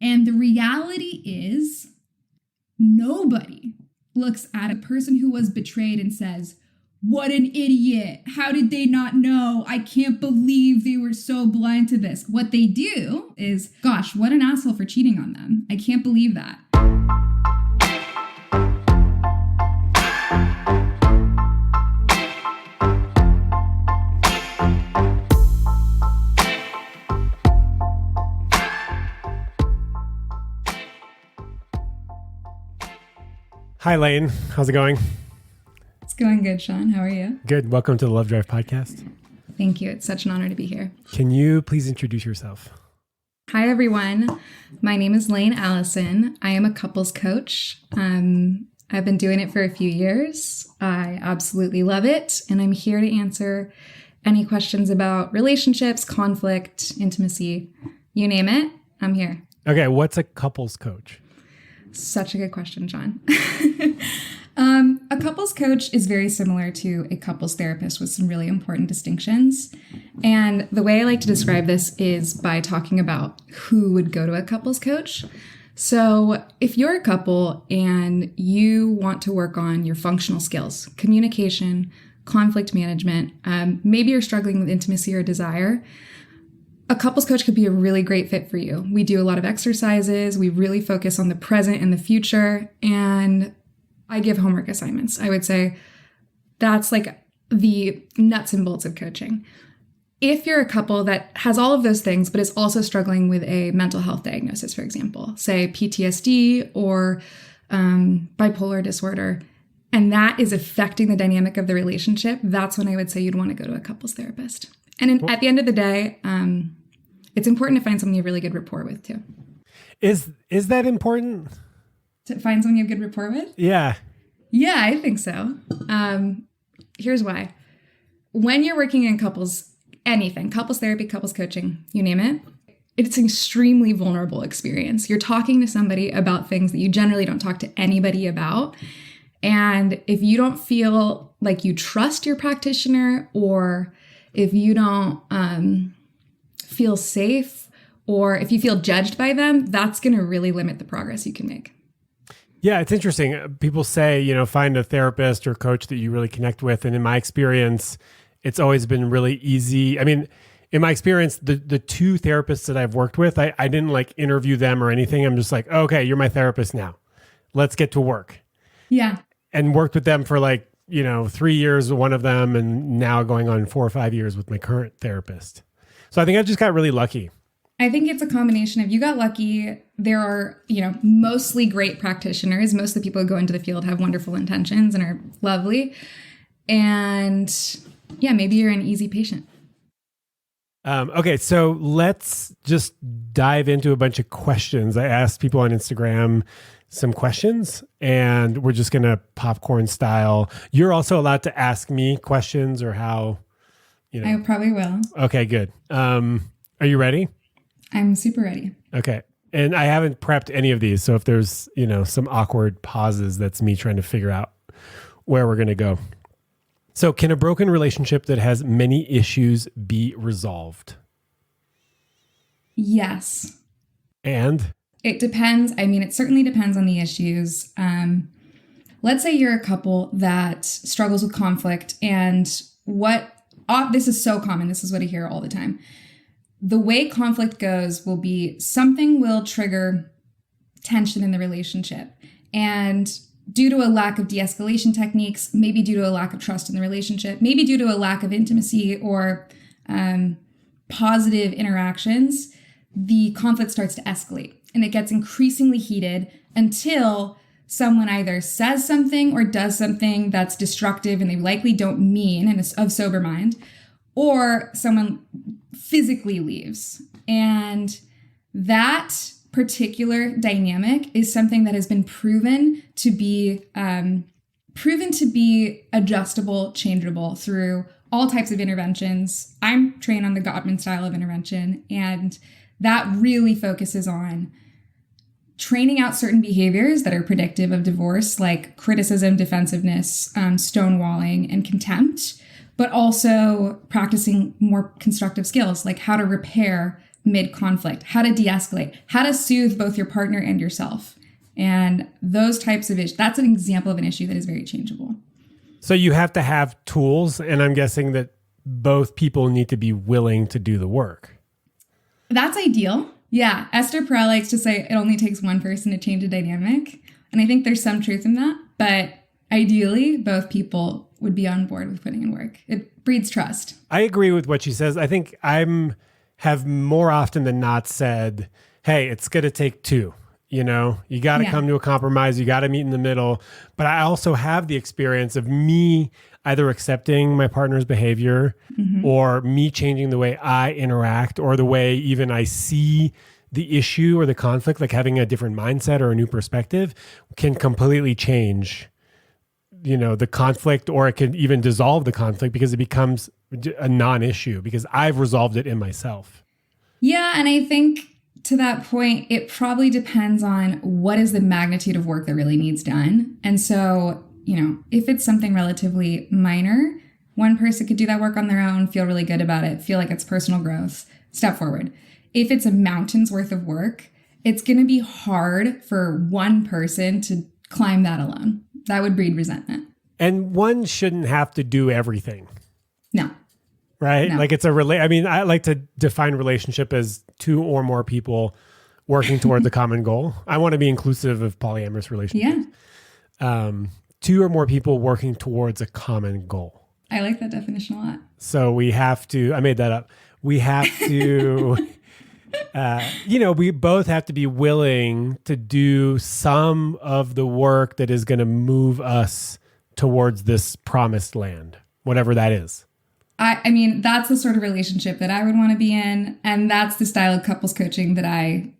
And the reality is nobody looks at a person who was betrayed and says, what an idiot. How did they not know? I can't believe they were so blind to this. What they do is, gosh, what an asshole for cheating on them. I can't believe that. Hi, Lane. How's it going? It's going good, Shaun. How are you? Good. Welcome to the Love Drive podcast. Thank you. It's such an honor to be here. Can you please introduce yourself? Hi, everyone. My name is Lane Allison. I am a couples coach. I've been doing it for a few years. I absolutely love it. And I'm here to answer any questions about relationships, conflict, intimacy, you name it. I'm here. Okay. What's a couples coach? Such a good question, John. A couples coach is very similar to a couples therapist with some really important distinctions. And the way I like to describe this is by talking about who would go to a couples coach. So if you're a couple and you want to work on your functional skills, communication, conflict management, maybe you're struggling with intimacy or desire, a couples coach could be a really great fit for you. We do a lot of exercises. We really focus on the present and the future. And I give homework assignments. I would say that's like the nuts and bolts of coaching. If you're a couple that has all of those things, but is also struggling with a mental health diagnosis, for example, say PTSD or bipolar disorder, and that is affecting the dynamic of the relationship, that's when I would say you'd want to go to a couples therapist. And at the end of the day, it's important to find someone you have really good rapport with too. Is that important? To find someone you have good rapport with? Yeah. Yeah, I think so. Here's why. When you're working in couples, anything, couples therapy, couples coaching, you name it, it's an extremely vulnerable experience. You're talking to somebody about things that you generally don't talk to anybody about. And if you don't feel like you trust your practitioner, or if you don't feel safe, or if you feel judged by them, that's going to really limit the progress you can make. Yeah, it's interesting. People say, find a therapist or coach that you really connect with. And in my experience, it's always been really easy. I mean, in my experience, the two therapists that I've worked with, I didn't like interview them or anything. I'm just like, okay, you're my therapist now. Let's get to work. Yeah. And worked with them for 3 years, one of them, and now going on 4 or 5 years with my current therapist. So I think I just got really lucky. I think it's a combination of you got lucky. There are, mostly great practitioners. Most of the people who go into the field have wonderful intentions and are lovely. And yeah, maybe you're an easy patient. Okay, so let's just dive into a bunch of questions. I asked people on Instagram some questions, and we're just going to popcorn style. You're also allowed to ask me questions or how, I probably will. Okay, good. Are you ready? I'm super ready. Okay. And I haven't prepped any of these. So if there's, some awkward pauses, that's me trying to figure out where we're going to go. So can a broken relationship that has many issues be resolved? Yes. And? It depends. I mean, it certainly depends on the issues. Let's say you're a couple that struggles with conflict, and this is so common. This is what I hear all the time. The way conflict goes will be something will trigger tension in the relationship. And due to a lack of de-escalation techniques, maybe due to a lack of trust in the relationship, maybe due to a lack of intimacy or positive interactions, the conflict starts to escalate. And it gets increasingly heated until someone either says something or does something that's destructive and they likely don't mean and is of sober mind, or someone physically leaves. And that particular dynamic is something that has been proven to be adjustable, changeable through all types of interventions. I'm trained on the Gottman style of intervention, and that really focuses on training out certain behaviors that are predictive of divorce, like criticism, defensiveness, stonewalling, and contempt, but also practicing more constructive skills, like how to repair mid-conflict, how to de-escalate, how to soothe both your partner and yourself. And those types of issues, that's an example of an issue that is very changeable. So you have to have tools, and I'm guessing that both people need to be willing to do the work. That's ideal. Yeah. Esther Perel likes to say it only takes one person to change a dynamic. And I think there's some truth in that. But ideally, both people would be on board with putting in work. It breeds trust. I agree with what she says. I think have more often than not said, hey, it's going to take two. You know, you got to come to a compromise. You got to meet in the middle. But I also have the experience of me either accepting my partner's behavior or me changing the way I interact or the way even I see the issue or the conflict, like having a different mindset or a new perspective can completely change, you know, the conflict, or it can even dissolve the conflict because it becomes a non-issue because I've resolved it in myself. Yeah. And I think to that point, it probably depends on what is the magnitude of work that really needs done. And so, you know, if it's something relatively minor, one person could do that work on their own, feel really good about it, feel like it's personal growth, step forward. If it's a mountain's worth of work, it's going to be hard for one person to climb that alone. That would breed resentment. And one shouldn't have to do everything. No. Right? No. Like it's I mean, I like to define relationship as two or more people working towards a common goal. I want to be inclusive of polyamorous relationships. Yeah. Two or more people working towards a common goal. I like that definition a lot. So we have to, I made that up. We have to, you know, we both have to be willing to do some of the work that is going to move us towards this promised land, whatever that is. I mean, that's the sort of relationship that I would want to be in. And that's the style of couples coaching that I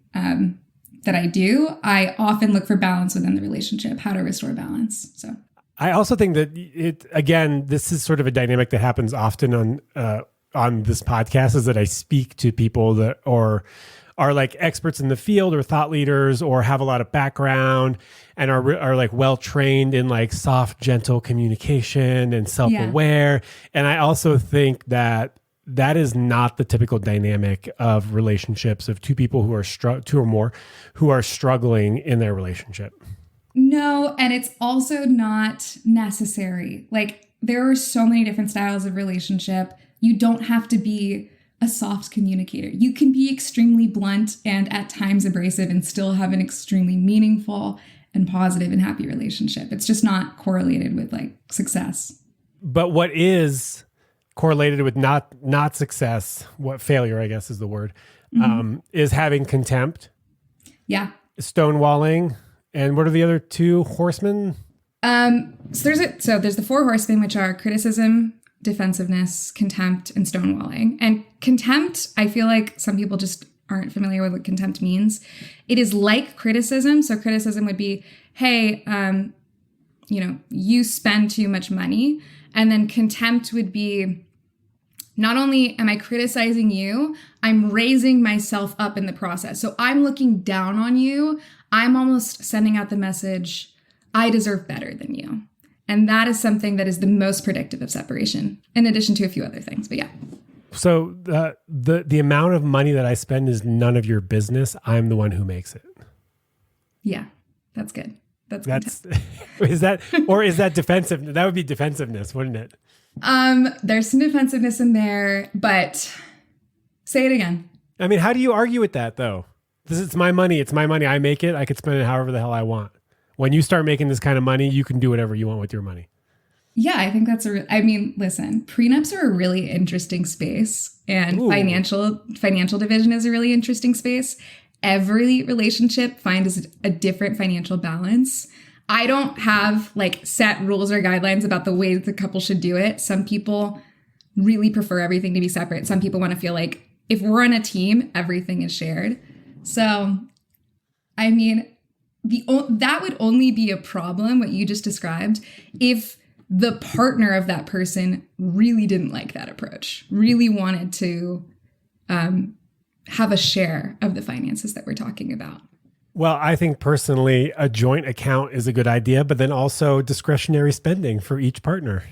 do. I often look for balance within the relationship, how to restore balance. So I also think that again, this is sort of a dynamic that happens often on this podcast, is that I speak to people that are like experts in the field or thought leaders or have a lot of background and are like well-trained in like soft, gentle communication and self-aware. Yeah. And I also think that is not the typical dynamic of relationships of two people who are two or more who are struggling in their relationship. No, and it's also not necessary. Like there are so many different styles of relationship. You don't have to be a soft communicator. You can be extremely blunt and at times abrasive and still have an extremely meaningful and positive and happy relationship. It's just not correlated with like success. But what is correlated with not success, what failure, I guess is the word, is having contempt. Yeah. Stonewalling. And what are the other two? Horsemen? So there's the four horsemen, which are criticism, defensiveness, contempt, and stonewalling. And contempt, I feel like some people just aren't familiar with what contempt means. It is like criticism. So criticism would be, hey, you spend too much money. And then contempt would be, not only am I criticizing you, I'm raising myself up in the process. So I'm looking down on you. I'm almost sending out the message, I deserve better than you. And that is something that is the most predictive of separation, in addition to a few other things. But yeah. So the amount of money that I spend is none of your business. I'm the one who makes it. Yeah, that's good. That's is that defensive? That would be defensiveness, wouldn't it? There's some defensiveness in there, but say it again. I mean, how do you argue with that though? It's my money. It's my money. I make it. I could spend it however the hell I want. When you start making this kind of money, you can do whatever you want with your money. Yeah, I think that's listen, prenups are a really interesting space, and financial division is a really interesting space. Every relationship finds a different financial balance. I don't have like set rules or guidelines about the way that the couple should do it. Some people really prefer everything to be separate. Some people want to feel like if we're on a team, everything is shared. So, I mean, that would only be a problem, what you just described, if the partner of that person really didn't like that approach, really wanted to have a share of the finances that we're talking about. Well, I think personally, a joint account is a good idea, but then also discretionary spending for each partner.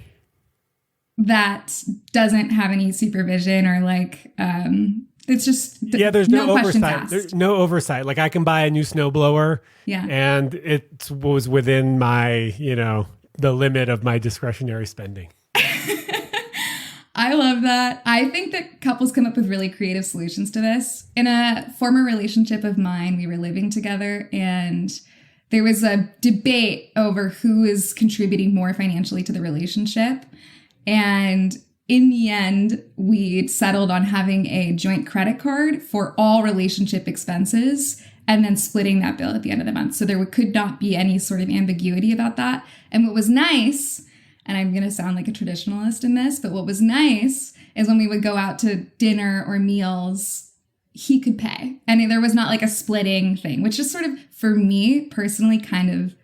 That doesn't have any supervision or like It's just there's no questions oversight. asked. There's no oversight. Like I can buy a new snowblower, and it was within my, the limit of my discretionary spending. I love that. I think that couples come up with really creative solutions to this. In a former relationship of mine, we were living together and there was a debate over who is contributing more financially to the relationship. And in the end, we settled on having a joint credit card for all relationship expenses and then splitting that bill at the end of the month. So there could not be any sort of ambiguity about that. And what was nice, and I'm going to sound like a traditionalist in this, but what was nice is when we would go out to dinner or meals, he could pay. And there was not like a splitting thing, which just sort of, for me personally, kind of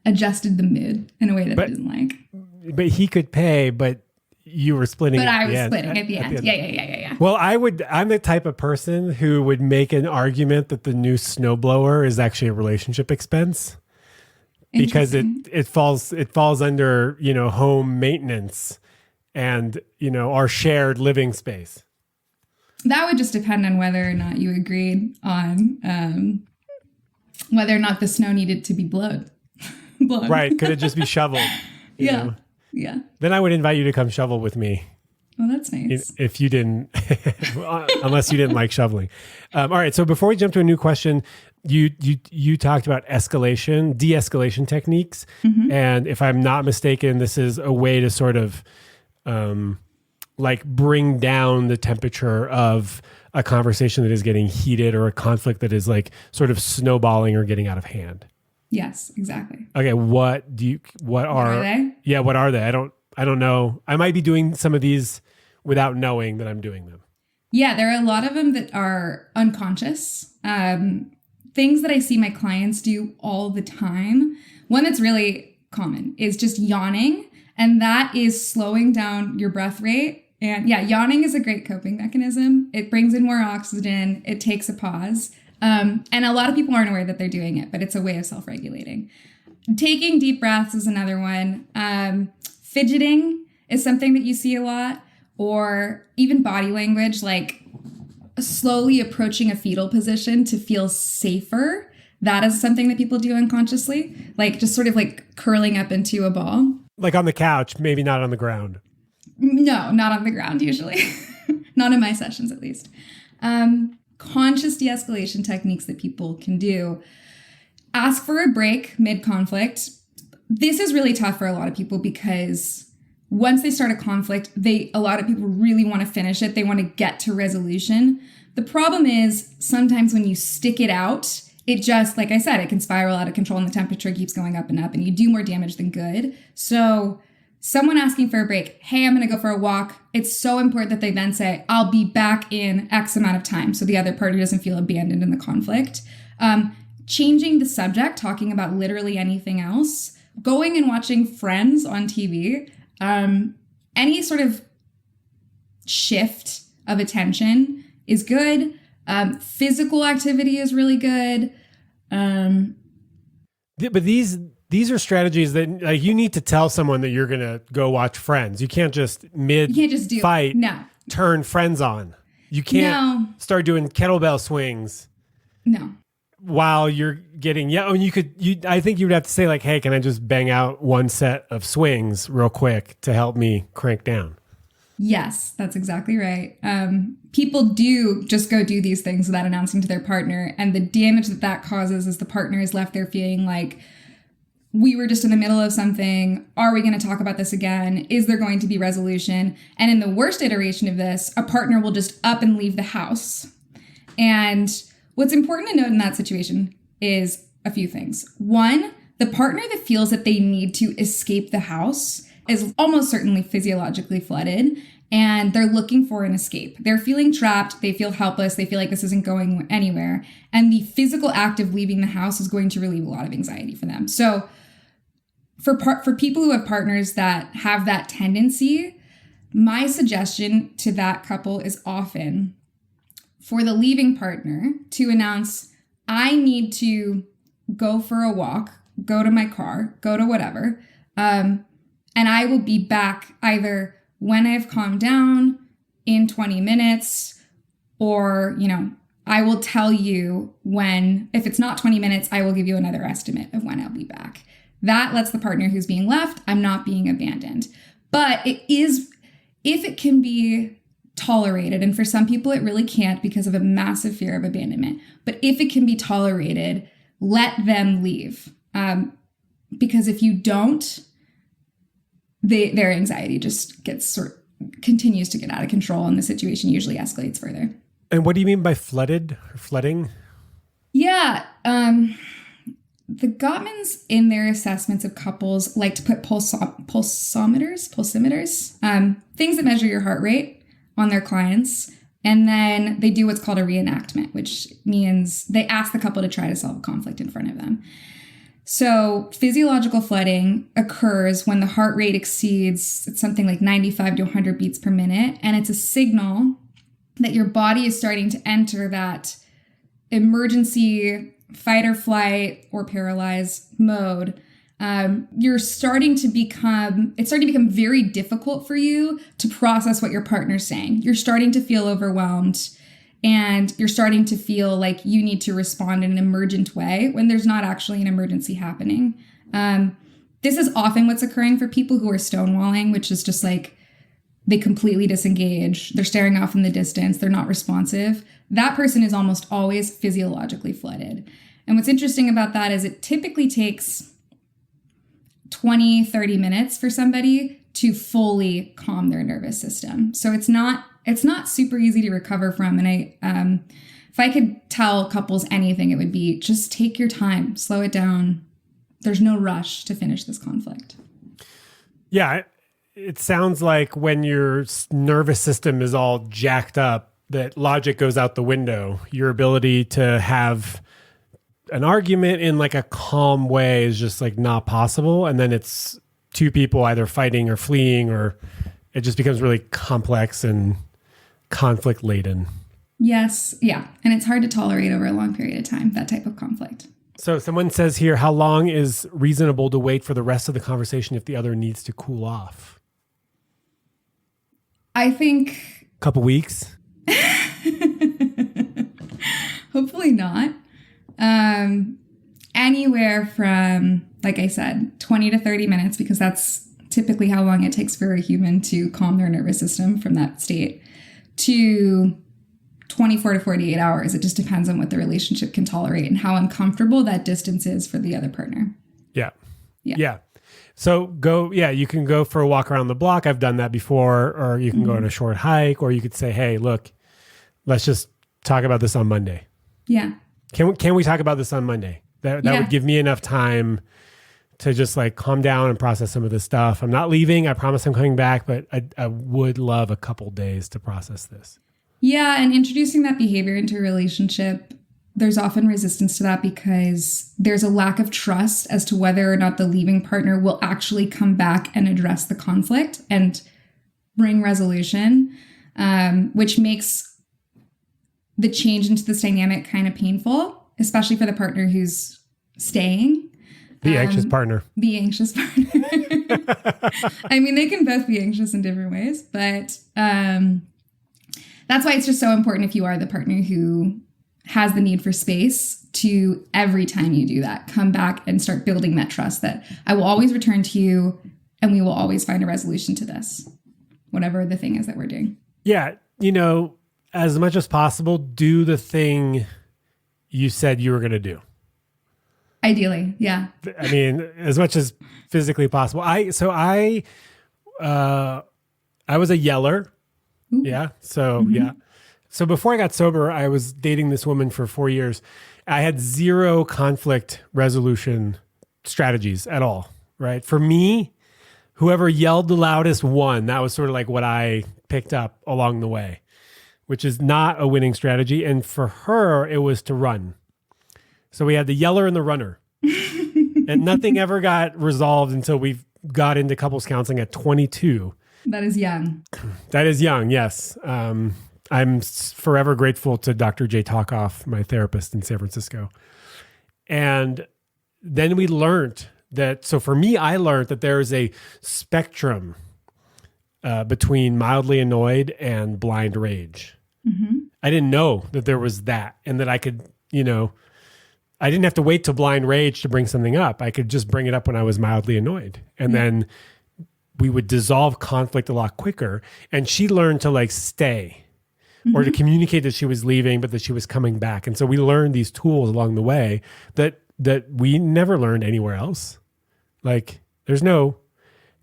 adjusted the mood in a way that I didn't like. But he could pay, but you were splitting. But I was splitting at the end. Yeah. Well, I'm the type of person who would make an argument that the new snowblower is actually a relationship expense. Because it falls under, home maintenance and, our shared living space. That would just depend on whether or not you agreed on whether or not the snow needed to be blown. Right. Could it just be shoveled? Yeah. Then I would invite you to come shovel with me. Oh, that's nice. If you didn't, unless you didn't like shoveling. All right. So before we jump to a new question, you talked about escalation, de-escalation techniques. Mm-hmm. And if I'm not mistaken, this is a way to sort of bring down the temperature of a conversation that is getting heated or a conflict that is like sort of snowballing or getting out of hand. Yes, exactly. Okay. What are they? Yeah. What are they? I don't know. I might be doing some of these without knowing that I'm doing them. Yeah, there are a lot of them that are unconscious. Things that I see my clients do all the time. One that's really common is just yawning. And that is slowing down your breath rate. And yeah, yawning is a great coping mechanism. It brings in more oxygen. It takes a pause. And a lot of people aren't aware that they're doing it, but it's a way of self-regulating. Taking deep breaths is another one. Fidgeting is something that you see a lot. Or even body language, like slowly approaching a fetal position to feel safer. That is something that people do unconsciously, like just sort of like curling up into a ball. Like on the couch, maybe not on the ground. No, not on the ground usually. Not in my sessions, at least. Conscious de-escalation techniques that people can do. Ask for a break mid-conflict. This is really tough for a lot of people because once they start a conflict, a lot of people really want to finish it. They want to get to resolution. The problem is sometimes when you stick it out, it just, like I said, it can spiral out of control and the temperature keeps going up and up and you do more damage than good. So someone asking for a break, hey, I'm going to go for a walk. It's so important that they then say, I'll be back in X amount of time. So the other party doesn't feel abandoned in the conflict. Changing the subject, talking about literally anything else, going and watching Friends on TV. Any sort of shift of attention is good. Physical activity is really good. But these are strategies that like you need to tell someone that you're going to go watch Friends. You can't just fight, turn Friends on. You can't start doing kettlebell swings. No. While you're getting, I think you would have to say like, hey, can I just bang out one set of swings real quick to help me crank down? Yes, that's exactly right. People do just go do these things without announcing to their partner. And the damage that causes is the partner is left there feeling like, we were just in the middle of something. Are we going to talk about this again? Is there going to be resolution? And in the worst iteration of this, a partner will just up and leave the house. And what's important to note in that situation is a few things. One, the partner that feels that they need to escape the house is almost certainly physiologically flooded, and they're looking for an escape. They're feeling trapped. They feel helpless. They feel like this isn't going anywhere. And the physical act of leaving the house is going to relieve a lot of anxiety for them. So for people who have partners that have that tendency, my suggestion to that couple is often for the leaving partner to announce, I need to go for a walk, go to my car, go to whatever, and I will be back either when I've calmed down, in 20 minutes, Or, I will tell you when, if it's not 20 minutes, I will give you another estimate of when I'll be back. That lets the partner who's being left, I'm not being abandoned. But it is, if it can be tolerated, and for some people it really can't because of a massive fear of abandonment, but if it can be tolerated, let them leave. Because if you don't, their anxiety just continues to get out of control, and the situation usually escalates further. And what do you mean by flooded or flooding? Yeah. The Gottmans, in their assessments of couples, like to put pulsimeters, things that measure your heart rate on their clients. And then they do what's called a reenactment, which means they ask the couple to try to solve a conflict in front of them. So physiological flooding occurs when the heart rate exceeds, it's something like 95 to 100 beats per minute. And it's a signal that your body is starting to enter that emergency fight or flight or paralyze mode. It's starting to become very difficult for you to process what your partner's saying. You're starting to feel overwhelmed, and you're starting to feel like you need to respond in an emergent way when there's not actually an emergency happening. This is often what's occurring for people who are stonewalling, which is just like they completely disengage. They're staring off in the distance. They're not responsive. That person is almost always physiologically flooded. And what's interesting about that is it typically takes 20, 30 minutes for somebody to fully calm their nervous system. So it's not super easy to recover from. And if I could tell couples anything, it would be just take your time, slow it down. There's no rush to finish this conflict. Yeah. It sounds like when your nervous system is all jacked up, that logic goes out the window. Your ability to have an argument in like a calm way is just like not possible. And then it's two people either fighting or fleeing, or it just becomes really complex and conflict laden. Yes. Yeah. And it's hard to tolerate over a long period of time, that type of conflict. So someone says here, how long is reasonable to wait for the rest of the conversation if the other needs to cool off? I think a couple weeks. Hopefully not. Anywhere from, like I said, 20 to 30 minutes, because that's typically how long it takes for a human to calm their nervous system from that state, to 24 to 48 hours. It just depends on what the relationship can tolerate and how uncomfortable that distance is for the other partner. Yeah. So you can go for a walk around the block. I've done that before, or you can go on a short hike, or you could say, hey, look, let's just talk about this on Monday. Yeah. Can we talk about this on Monday? That would give me enough time to just like calm down and process some of this stuff. I'm not leaving. I promise I'm coming back, but I would love a couple days to process this. Yeah. And introducing that behavior into a relationship, there's often resistance to that because there's a lack of trust as to whether or not the leaving partner will actually come back and address the conflict and bring resolution, which makes the change into this dynamic kind of painful, especially for the partner who's staying. The anxious partner. The anxious partner. I mean, they can both be anxious in different ways, but that's why it's just so important, if you are the partner who has the need for space, to every time you do that, come back and start building that trust that I will always return to you and we will always find a resolution to this, whatever the thing is that we're doing. Yeah. As much as possible, do the thing you said you were going to do. Ideally. Yeah. I mean, as much as physically possible. I was a yeller. Ooh. Yeah. So, yeah. So before I got sober, I was dating this woman for 4 years. I had zero conflict resolution strategies at all, right? For me, whoever yelled the loudest won. That was sort of like what I picked up along the way, which is not a winning strategy. And for her, it was to run. So we had the yeller and the runner. And nothing ever got resolved until we got into couples counseling at 22. That is young. That is young, yes. I'm forever grateful to Dr. Jay Talkoff, my therapist in San Francisco. And then we learned that, so for me, I learned that there is a spectrum between mildly annoyed and blind rage. Mm-hmm. I didn't know that there was that, and that I could, I didn't have to wait till blind rage to bring something up. I could just bring it up when I was mildly annoyed. And then we would dissolve conflict a lot quicker. And she learned to like stay or to communicate that she was leaving, but that she was coming back. And so we learned these tools along the way that we never learned anywhere else. Like there's no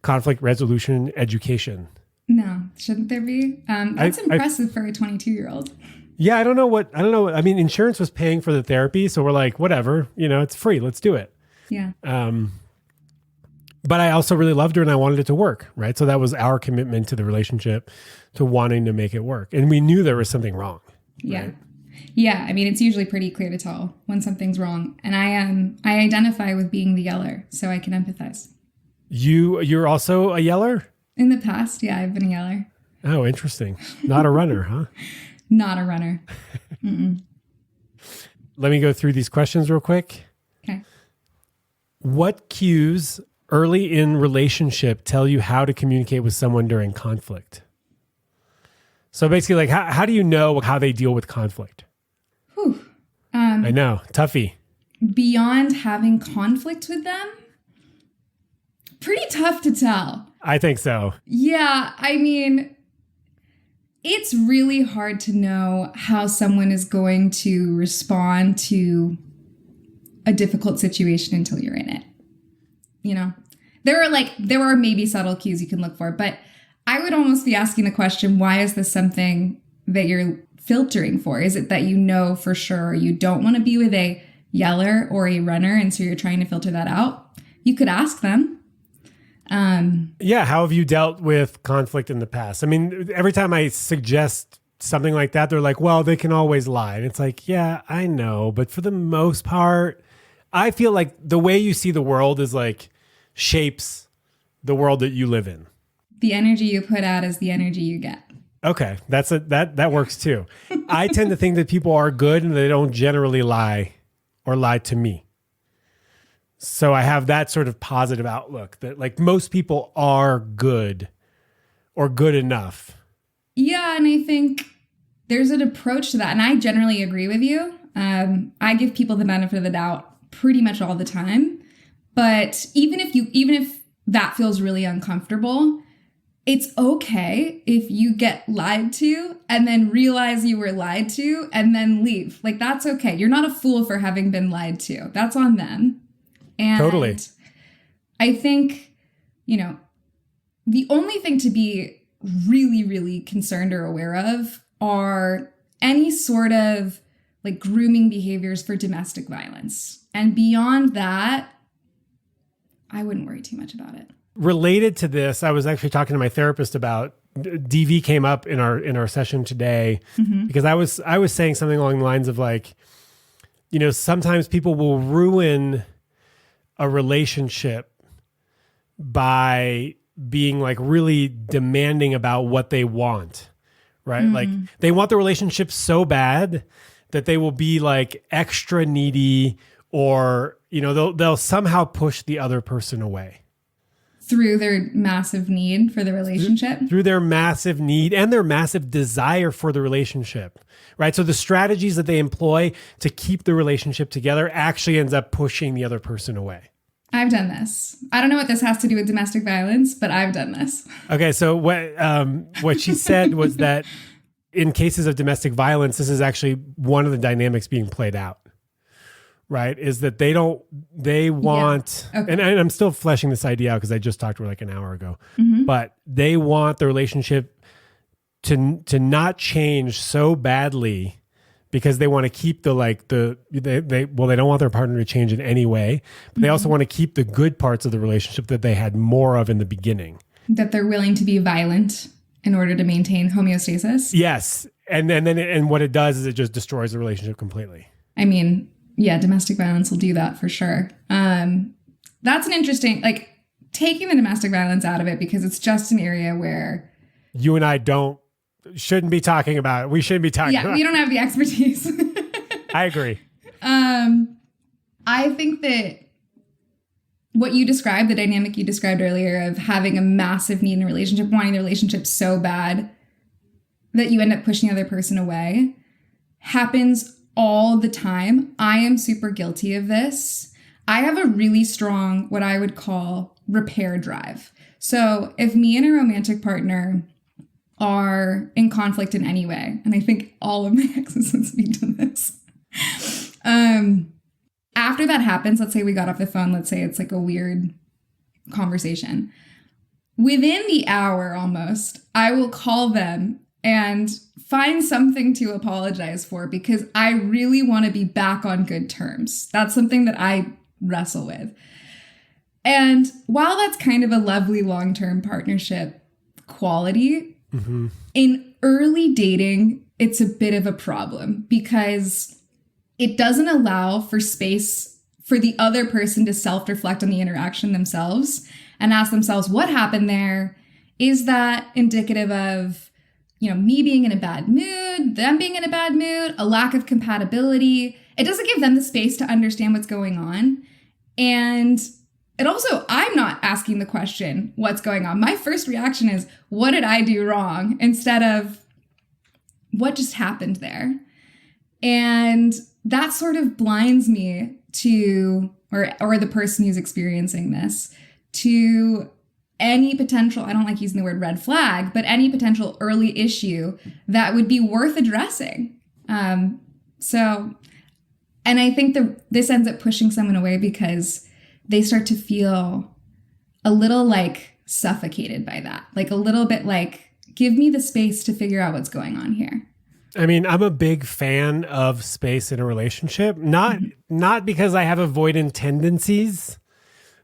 conflict resolution education. No, shouldn't there be? That's impressive for a 22-year-old. Yeah, I don't know. I mean, insurance was paying for the therapy, so we're like, whatever, it's free. Let's do it. Yeah. But I also really loved her and I wanted it to work, right? So that was our commitment to the relationship, to wanting to make it work. And we knew there was something wrong. Yeah. Right? Yeah. I mean, it's usually pretty clear to tell when something's wrong. And I identify with being the yeller, so I can empathize. You're also a yeller? In the past, yeah, I've been a yeller. Oh, interesting. Not a runner, huh? Not a runner. Let me go through these questions real quick. Okay. What cues early in relationship tell you how to communicate with someone during conflict? So basically, like, how do you know how they deal with conflict? Whew. I know, toughie. Beyond having conflict with them, pretty tough to tell. I think so. Yeah, I mean, it's really hard to know how someone is going to respond to a difficult situation until you're in it. There are maybe subtle cues you can look for, but I would almost be asking the question, why is this something that you're filtering for? Is it that you know for sure you don't want to be with a yeller or a runner, and so you're trying to filter that out? You could ask them. Yeah, how have you dealt with conflict in the past? I mean, every time I suggest something like that, they're like, well, they can always lie. And it's like, yeah, I know. But for the most part, I feel like the way you see the world is like shapes the world that you live in. The energy you put out is the energy you get. Okay, that works too. I tend to think that people are good and they don't generally lie or lie to me. So I have that sort of positive outlook that like most people are good or good enough. Yeah, and I think there's an approach to that. And I generally agree with you. I give people the benefit of the doubt pretty much all the time. But even if that feels really uncomfortable, it's okay if you get lied to and then realize you were lied to and then leave. Like, that's okay. You're not a fool for having been lied to. That's on them. And totally. I think, the only thing to be really, really concerned or aware of are any sort of like grooming behaviors for domestic violence. And beyond that, I wouldn't worry too much about it. Related to this, I was actually talking to my therapist about DV came up in our session today because I was saying something along the lines of like, sometimes people will ruin a relationship by being like really demanding about what they want, right? Like they want the relationship so bad that they will be like extra needy or, they'll somehow push the other person away. Through their massive need for the relationship? Through their massive need and their massive desire for the relationship, right? So the strategies that they employ to keep the relationship together actually ends up pushing the other person away. I've done this. I don't know what this has to do with domestic violence, but I've done this. Okay, so what she said was that in cases of domestic violence, this is actually one of the dynamics being played out. Right, is that they want, yeah. Okay. and I'm still fleshing this idea out because I just talked to her like an hour ago, but they want the relationship to not change so badly because they want to keep they don't want their partner to change in any way, but they also want to keep the good parts of the relationship that they had more of in the beginning. That they're willing to be violent in order to maintain homeostasis. Yes, and what it does is it just destroys the relationship completely. I mean, yeah, domestic violence will do that for sure. That's an interesting, like, taking the domestic violence out of it because it's just an area where you and I shouldn't be talking about it. We shouldn't be talking about it. Yeah, we don't have the expertise. I agree. I think that what you described, the dynamic you described earlier of having a massive need in a relationship, wanting the relationship so bad that you end up pushing the other person away, happens all the time. I am super guilty of this. I have a really strong, what I would call repair drive. So if me and a romantic partner are in conflict in any way, and I think all of my exes would speak to this, after that happens, let's say we got off the phone, let's say it's like a weird conversation. Within the hour almost, I will call them and find something to apologize for because I really want to be back on good terms. That's something that I wrestle with. And while that's kind of a lovely long-term partnership quality, in early dating, it's a bit of a problem because it doesn't allow for space for the other person to self-reflect on the interaction themselves and ask themselves, what happened there? Is that indicative of, me being in a bad mood, them being in a bad mood, a lack of compatibility? It doesn't give them the space to understand what's going on. And it also, I'm not asking the question, what's going on? My first reaction is, what did I do wrong? Instead of, what just happened there? And that sort of blinds me to, or the person who's experiencing this, to any potential, I don't like using the word red flag, but any potential early issue that would be worth addressing. And I think this ends up pushing someone away because they start to feel a little like suffocated by that. Like a little bit like, give me the space to figure out what's going on here. I mean, I'm a big fan of space in a relationship, not because I have avoidant tendencies,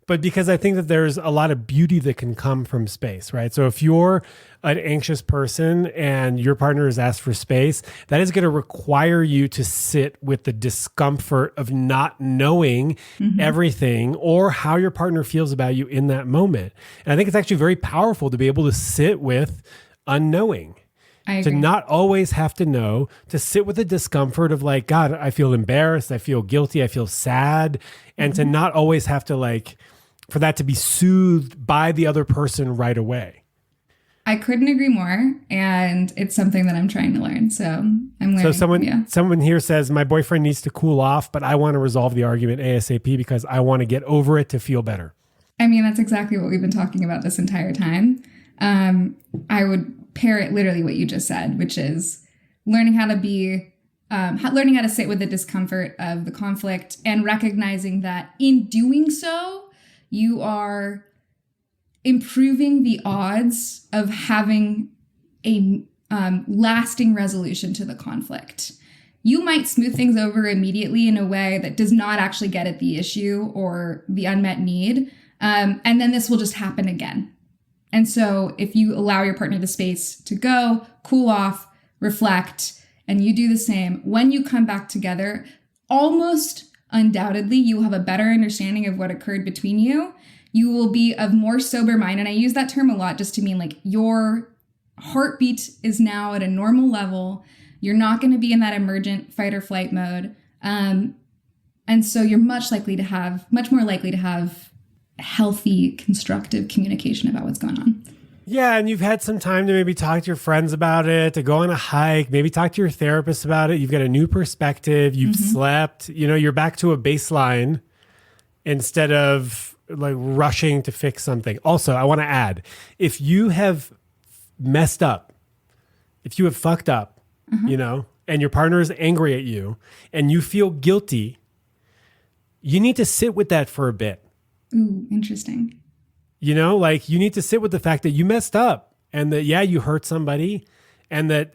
but because I think that there's a lot of beauty that can come from space, right? So if you're an anxious person and your partner has asked for space, that is going to require you to sit with the discomfort of not knowing everything or how your partner feels about you in that moment. And I think it's actually very powerful to be able to sit with unknowing. To not always have to know, to sit with the discomfort of like, God, I feel embarrassed, I feel guilty, I feel sad, and to not always have to for that to be soothed by the other person right away. I couldn't agree more, and it's something that I'm trying to learn. So I'm learning. So someone here says, my boyfriend needs to cool off, but I want to resolve the argument ASAP because I want to get over it to feel better. I mean, that's exactly what we've been talking about this entire time. I would parrot literally what you just said, which is learning how to sit with the discomfort of the conflict and recognizing that in doing so, you are improving the odds of having a lasting resolution to the conflict. You might smooth things over immediately in a way that does not actually get at the issue or the unmet need. And then this will just happen again. And so if you allow your partner the space to go, cool off, reflect, and you do the same, when you come back together, almost undoubtedly, you will have a better understanding of what occurred between you. You will be of more sober mind. And I use that term a lot just to mean like your heartbeat is now at a normal level. You're not going to be in that emergent fight or flight mode. And so you're much more likely to have healthy, constructive communication about what's going on. Yeah, and you've had some time to maybe talk to your friends about it, to go on a hike, maybe talk to your therapist about it. You've got a new perspective. You've slept. You're back to a baseline instead of like rushing to fix something. Also, I want to add, if you have messed up, if you have fucked up, and your partner is angry at you and you feel guilty, you need to sit with that for a bit. Ooh, interesting. You need to sit with the fact that you messed up and that, you hurt somebody and that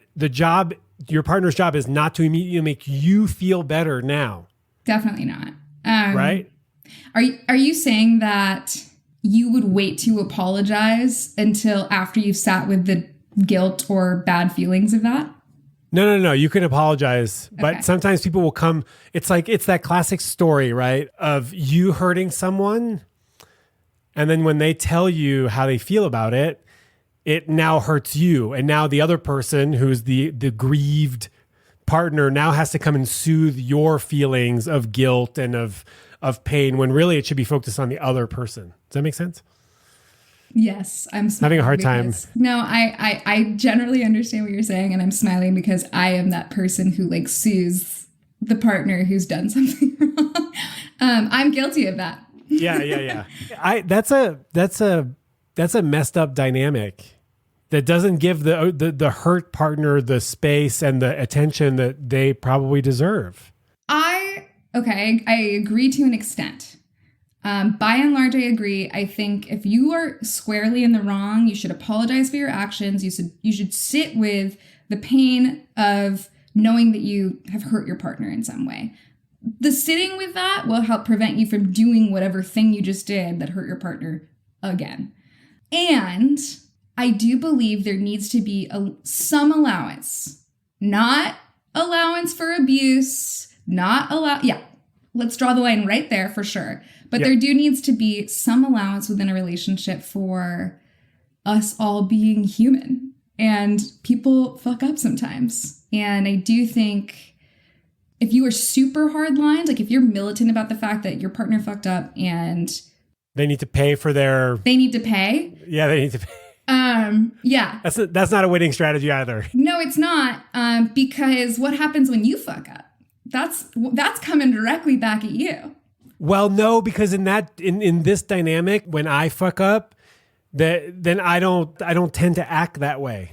your partner's job is not to immediately make you feel better now. Definitely not. Right? Are you saying that you would wait to apologize until after you've sat with the guilt or bad feelings of that? No. You can apologize, but Okay. sometimes people will come. It's that classic story, right? Of you hurting someone. And then when they tell you how they feel about it, it now hurts you. And now the other person who's the grieved partner now has to come and soothe your feelings of guilt and of pain when really it should be focused on the other person. Does that make sense? Yes, I'm having a hard time. No, I generally understand what you're saying, and I'm smiling because I am that person who like sues the partner who's done something wrong. I'm guilty of that. Yeah. That's a messed up dynamic that doesn't give the hurt partner the space and the attention that they probably deserve. I agree to an extent. By and large, I agree. I think if you are squarely in the wrong, you should apologize for your actions. You should sit with the pain of knowing that you have hurt your partner in some way. The sitting with that will help prevent you from doing whatever thing you just did that hurt your partner again. And I do believe there needs to be some allowance, not allowance for abuse, let's draw the line right there for sure. But There do needs to be some allowance within a relationship for us all being human. And people fuck up sometimes. And I do think if you are super hardlined, like if you're militant about the fact that your partner fucked up and they need to pay for their... They need to pay? Yeah, they need to pay. Yeah. That's not a winning strategy either. No, it's not. Because what happens when you fuck up? That's coming directly back at you. Well, no, because in this dynamic, when I fuck up, then I don't tend to act that way.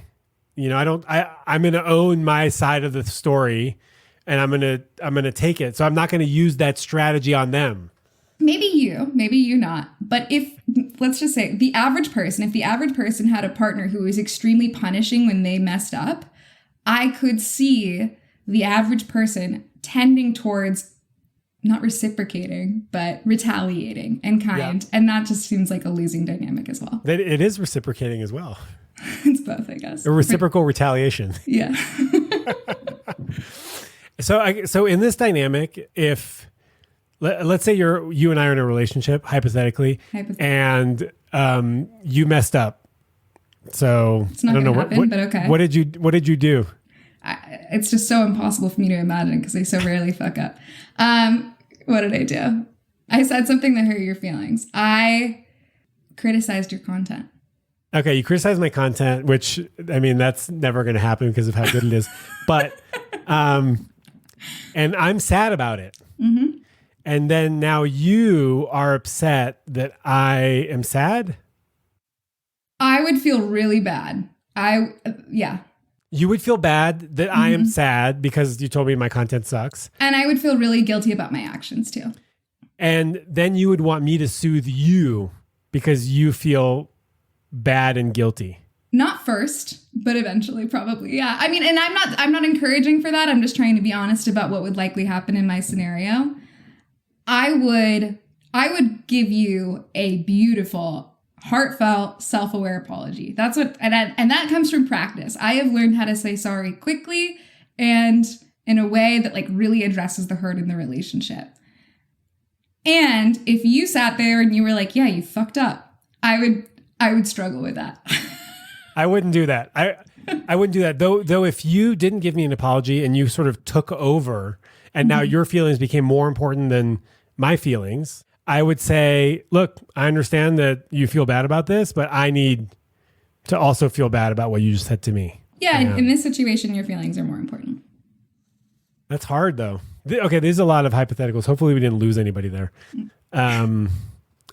You know, I'm going to own my side of the story, and I'm going to take it. So I'm not going to use that strategy on them. Maybe you not. But let's just say if the average person had a partner who was extremely punishing when they messed up, I could see the average person tending towards not reciprocating, but retaliating and kind. Yeah. And that just seems like a losing dynamic as well. It is reciprocating as well. It's both, I guess. A reciprocal retaliation. Yeah. So in this dynamic, if let's say you and I are in a relationship, hypothetically, and you messed up. So it's not I don't know happen, but okay. What did you do? It's just so impossible for me to imagine because I so rarely fuck up. What did I do? I said something that hurt your feelings. I criticized your content. Okay, you criticized my content, which, I mean, that's never going to happen because of how good it is. But, and I'm sad about it. Mm-hmm. And then now you are upset that I am sad? I would feel really bad. Yeah. You would feel bad that I am sad because you told me my content sucks. And I would feel really guilty about my actions too. And then you would want me to soothe you because you feel bad and guilty. Not first, but eventually probably. Yeah. I mean, and I'm not encouraging for that. I'm just trying to be honest about what would likely happen in my scenario. I would give you a beautiful, heartfelt, self-aware apology. That's what, and that comes from practice. I have learned how to say sorry quickly and in a way that like really addresses the hurt in the relationship. And if you sat there and you were like, yeah, you fucked up, I would struggle with that. I wouldn't do that. I wouldn't do that. Though if you didn't give me an apology and you sort of took over and now your feelings became more important than my feelings, I would say, look, I understand that you feel bad about this, but I need to also feel bad about what you just said to me. Yeah, in this situation, your feelings are more important. That's hard, though. Okay, there's a lot of hypotheticals. Hopefully we didn't lose anybody there.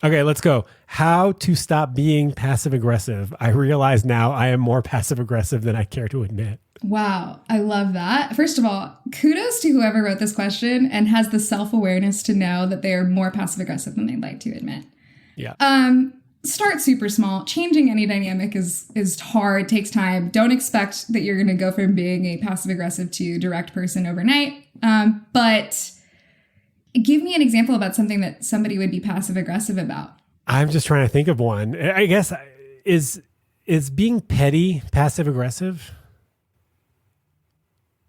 Okay, let's go. How to stop being passive-aggressive. I realize now I am more passive-aggressive than I care to admit. Wow, I love that. First of all, kudos to whoever wrote this question and has the self-awareness to know that they are more passive-aggressive than they'd like to admit. Yeah. Start super small. Changing any dynamic is hard, takes time. Don't expect that you're going to go from being a passive-aggressive to direct person overnight. But give me an example about something that somebody would be passive-aggressive about. I'm just trying to think of one. I guess, is being petty passive-aggressive?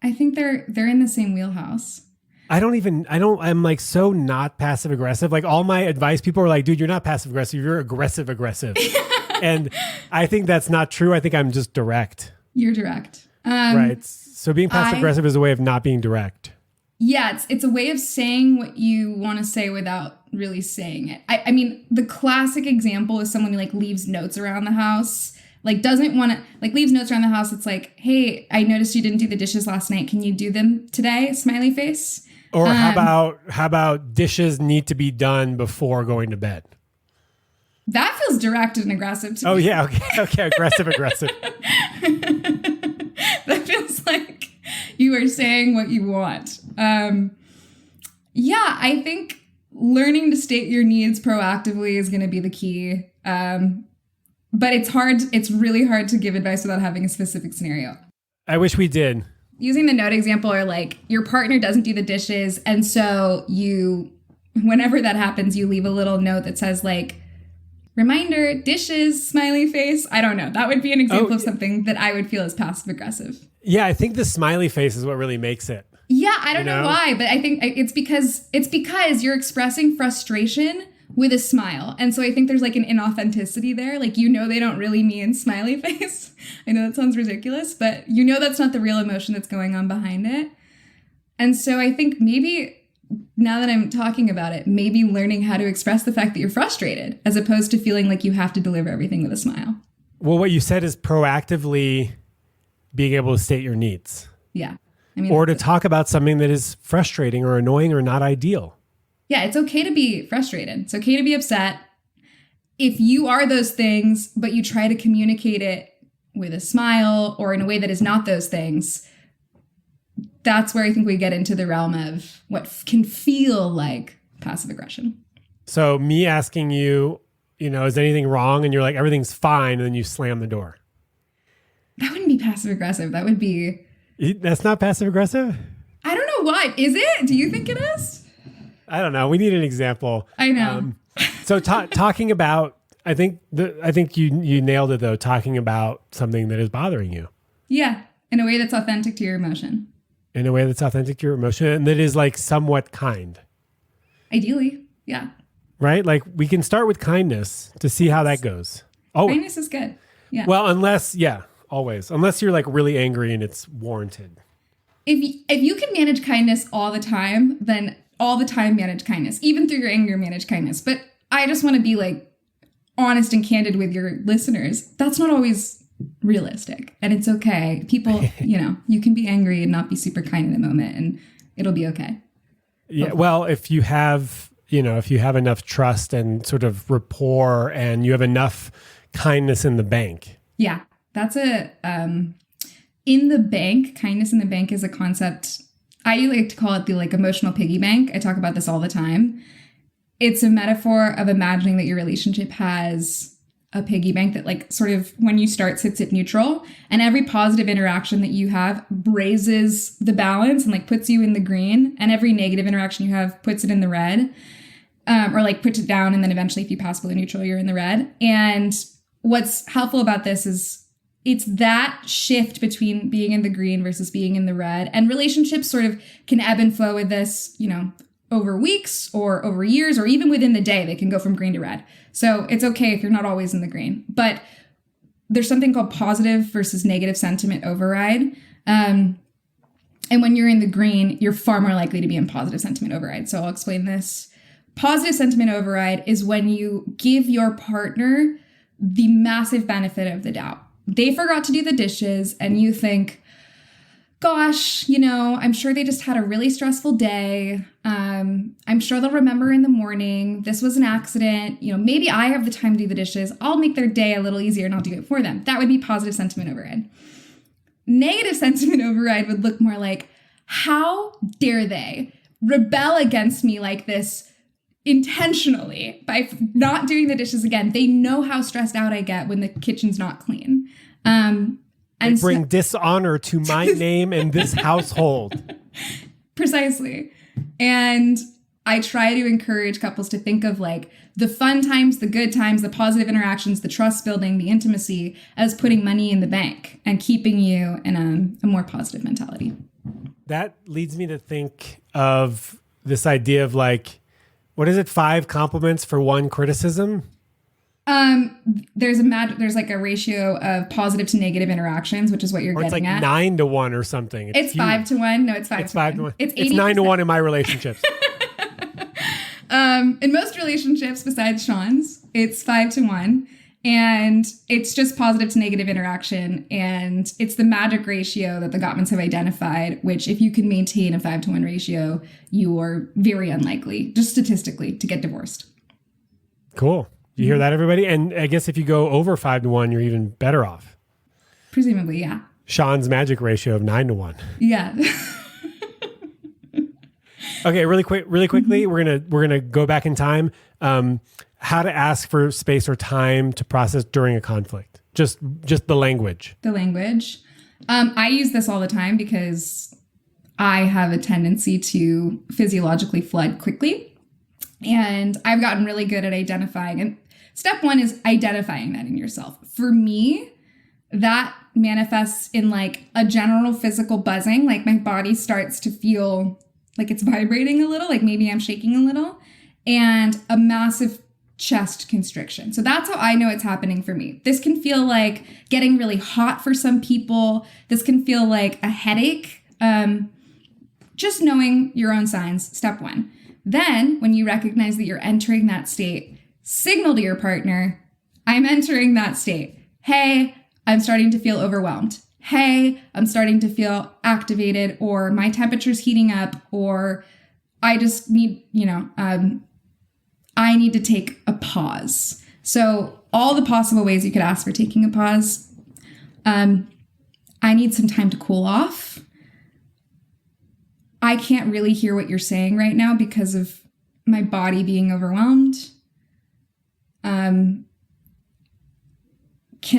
I think they're in the same wheelhouse. I'm like so not passive aggressive. Like all my advice, people are like, dude, you're not passive aggressive. You're aggressive. And I think that's not true. I think I'm just direct. You're direct. Right. So being passive aggressive is a way of not being direct. Yeah, it's a way of saying what you want to say without really saying it. I mean, the classic example is someone who like leaves notes around the house, like doesn't want to, like leaves notes around the house. It's like, hey, I noticed you didn't do the dishes last night. Can you do them today? Smiley face. Or how about dishes need to be done before going to bed? That feels direct and aggressive to me. Oh yeah, okay, aggressive. That feels like you are saying what you want. Yeah, I think learning to state your needs proactively is going to be the key. But it's hard. It's really hard to give advice without having a specific scenario. I wish we did. Using the note example, or like your partner doesn't do the dishes, and so you, whenever that happens, you leave a little note that says like, reminder, dishes, smiley face. I don't know. That would be an example of something that I would feel is passive aggressive. Yeah, I think the smiley face is what really makes it. Yeah, I don't know why, but I think it's because you're expressing frustration with a smile. And so I think there's like an inauthenticity there. Like, you know, they don't really mean smiley face. I know that sounds ridiculous, but you know that's not the real emotion that's going on behind it. And so I think maybe now that I'm talking about it, maybe learning how to express the fact that you're frustrated as opposed to feeling like you have to deliver everything with a smile. Well, what you said is proactively being able to state your needs. Yeah. I mean, or to talk about something that is frustrating or annoying or not ideal. Yeah, it's okay to be frustrated. It's okay to be upset. If you are those things, but you try to communicate it with a smile or in a way that is not those things, that's where I think we get into the realm of what can feel like passive aggression. So me asking you, is anything wrong? And you're like, everything's fine. And then you slam the door. That wouldn't be passive aggressive. That would be... That's not passive aggressive? I don't know why. Is it? Do you think it is? I don't know. We need an example. I know. So talking about, I think you nailed it though, talking about something that is bothering you. Yeah. In a way that's authentic to your emotion. In a way that's authentic to your emotion and that is like somewhat kind. Ideally. Yeah. Right? Like we can start with kindness to see how that goes. Oh, kindness is good. Yeah. Well, always. Unless you're like really angry and it's warranted. If you can manage kindness all the time, then all the time manage kindness. Even through your anger, manage kindness. But I just want to be like honest and candid with your listeners. That's not always realistic. And it's okay. People, you can be angry and not be super kind in the moment and it'll be okay. Yeah. Hopefully. Well, if you have enough trust and sort of rapport and you have enough kindness in the bank. Yeah. That's kindness in the bank is a concept. I like to call it the like emotional piggy bank. I talk about this all the time. It's a metaphor of imagining that your relationship has a piggy bank that like sort of when you start sits at neutral and every positive interaction that you have raises the balance and like puts you in the green and every negative interaction you have puts it in the red or like puts it down and then eventually if you pass below neutral, you're in the red. And what's helpful about this is it's that shift between being in the green versus being in the red. And relationships sort of can ebb and flow with this, over weeks or over years, or even within the day, they can go from green to red. So it's okay if you're not always in the green. But there's something called positive versus negative sentiment override. And when you're in the green, you're far more likely to be in positive sentiment override. So I'll explain this. Positive sentiment override is when you give your partner the massive benefit of the doubt. They forgot to do the dishes and you think, gosh, I'm sure they just had a really stressful day. I'm sure they'll remember in the morning. This was an accident. Maybe I have the time to do the dishes. I'll make their day a little easier and I'll do it for them. That would be positive sentiment override. Negative sentiment override would look more like, how dare they rebel against me like this intentionally by not doing the dishes again. They know how stressed out I get when the kitchen's not clean. And bring dishonor to my name and this household. Precisely. And I try to encourage couples to think of like the fun times, the good times, the positive interactions, the trust building, the intimacy as putting money in the bank and keeping you in a more positive mentality. That leads me to think of this idea of like, what is it? 5 compliments for 1 criticism? There's like a ratio of positive to negative interactions, which is what you're Or it's getting like at. 9-1 or something. It's huge. 5-1. No, it's 5 It's to 5 to 1. 1. It's It's 9-1 in my relationships. In most relationships besides Sean's, it's 5-1. And it's just positive to negative interaction. And it's the magic ratio that the Gottmans have identified, which if you can maintain a 5-1 ratio, you are very unlikely, just statistically, to get divorced. Cool. You hear that, everybody? And I guess if you go over 5-1, you're even better off. Presumably, yeah. Sean's magic ratio of 9-1. Yeah. Okay, really quickly, we're gonna go back in time. How to ask for space or time to process during a conflict. Just the language. The language. I use this all the time because I have a tendency to physiologically flood quickly. And I've gotten really good at identifying. And step one is identifying that in yourself. For me, that manifests in like a general physical buzzing. Like my body starts to feel like it's vibrating a little, like maybe I'm shaking a little, and a massive chest constriction. So that's how I know it's happening for me. This can feel like getting really hot for some people. This can feel like a headache. Just knowing your own signs, step one. Then when you recognize that you're entering that state, signal to your partner, I'm entering that state. Hey, I'm starting to feel overwhelmed. Hey, I'm starting to feel activated, or my temperature's heating up, or I just need, I need to take a pause. So all the possible ways you could ask for taking a pause. I need some time to cool off. I can't really hear what you're saying right now because of my body being overwhelmed. Can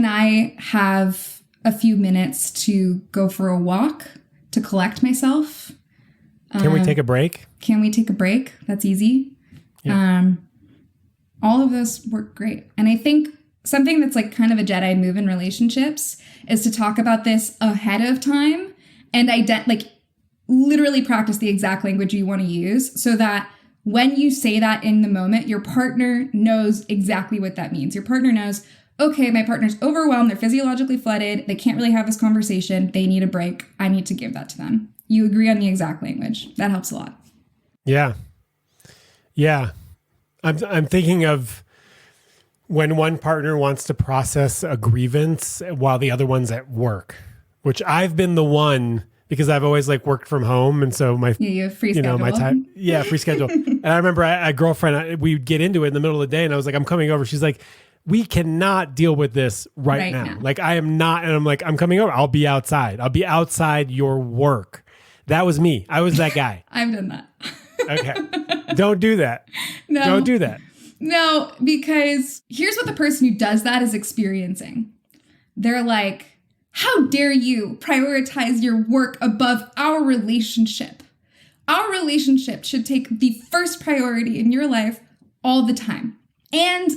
I have a few minutes to go for a walk to collect myself? Can we take a break? Can we take a break? That's easy. Yeah. All of those work great. And I think something that's like kind of a Jedi move in relationships is to talk about this ahead of time and literally practice the exact language you want to use so that when you say that in the moment, your partner knows exactly what that means. Your partner knows, okay, my partner's overwhelmed. They're physiologically flooded. They can't really have this conversation. They need a break. I need to give that to them. You agree on the exact language. That helps a lot. Yeah. Yeah. I'm thinking of when one partner wants to process a grievance while the other one's at work, which I've been the one because I've always like worked from home. And so you have free schedule. My time. Yeah. Free schedule. And I remember a girlfriend, we'd get into it in the middle of the day and I was like, I'm coming over. She's like, we cannot deal with this right now. Like I am not. And I'm like, I'm coming over. I'll be outside. I'll be outside your work. That was me. I was that guy. I've done that. Okay. Don't do that. No. Don't do that. No, because here's what the person who does that is experiencing. They're like, how dare you prioritize your work above our relationship? Our relationship should take the first priority in your life all the time. And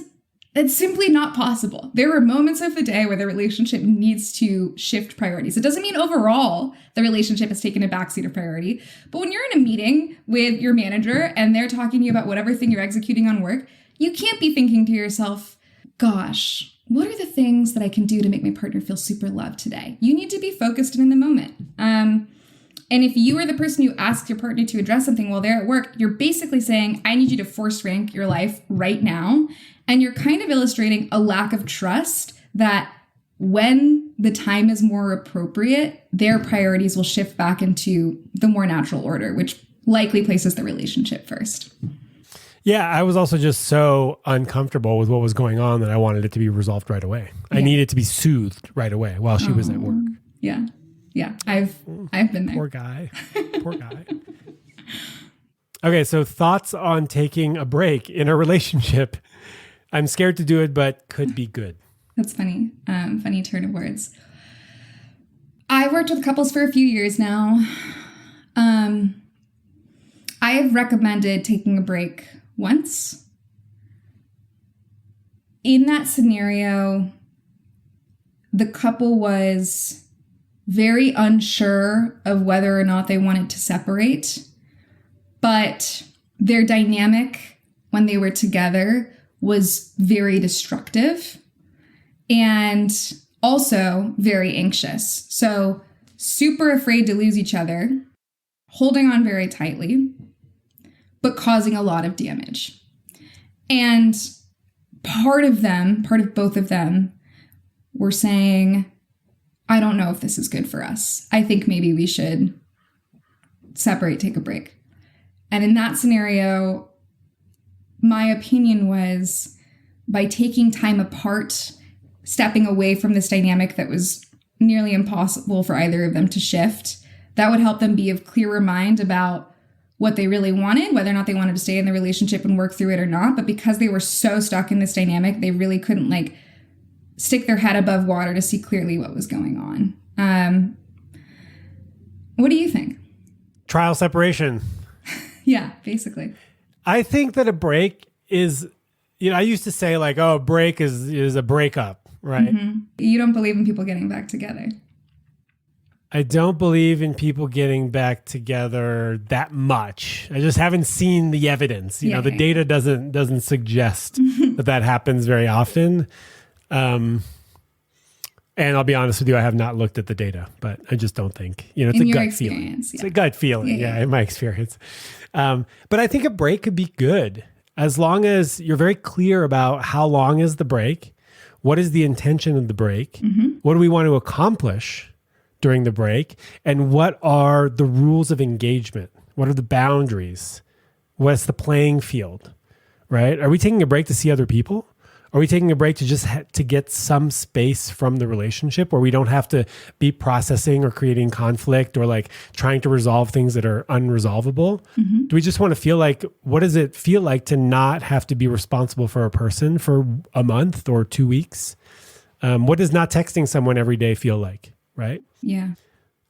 it's simply not possible. There are moments of the day where the relationship needs to shift priorities. It doesn't mean overall the relationship has taken a backseat of priority. But when you're in a meeting with your manager and they're talking to you about whatever thing you're executing on work, you can't be thinking to yourself, gosh, what are the things that I can do to make my partner feel super loved today? You need to be focused and in the moment. And if you are the person who asks your partner to address something while they're at work, you're basically saying, I need you to force rank your life right now. And you're kind of illustrating a lack of trust that when the time is more appropriate, their priorities will shift back into the more natural order, which likely places the relationship first. Yeah, I was also just so uncomfortable with what was going on that I wanted it to be resolved right away. Yeah. I needed to be soothed right away while she was at work. Yeah. Yeah. I've been there. Poor guy. Poor guy. Okay, so thoughts on taking a break in a relationship. I'm scared to do it, but could be good. That's funny. Funny turn of words. I've worked with couples for a few years now. I have recommended taking a break once. In that scenario, the couple was very unsure of whether or not they wanted to separate, but their dynamic when they were together was very destructive and also very anxious. So super afraid to lose each other, holding on very tightly, but causing a lot of damage. And part of both of them were saying, I don't know if this is good for us. I think maybe we should separate, take a break. And in that scenario, my opinion was by taking time apart, stepping away from this dynamic that was nearly impossible for either of them to shift, that would help them be of clearer mind about what they really wanted, whether or not they wanted to stay in the relationship and work through it or not. But because they were so stuck in this dynamic, they really couldn't stick their head above water to see clearly what was going on. What do you think? Trial separation. Yeah, basically. I think that a break is, I used to say a break is a breakup, right? Mm-hmm. You don't believe in people getting back together. I don't believe in people getting back together that much. I just haven't seen the evidence. The data doesn't suggest that happens very often. And I'll be honest with you, I have not looked at the data, but I just don't think, it's in a your gut experience, feeling. yeah. It's a gut feeling, in my experience. But I think a break could be good as long as you're very clear about how long is the break, what is the intention of the break, what do we want to accomplish during the break, and what are the rules of engagement? What are the boundaries? What's the playing field, right? Are we taking a break to see other people? Are we taking a break to just to get some space from the relationship where we don't have to be processing or creating conflict or trying to resolve things that are unresolvable? Do we just want to feel what does it feel like to not have to be responsible for a person for a month or 2 weeks? What does not texting someone every day feel like, right? Yeah.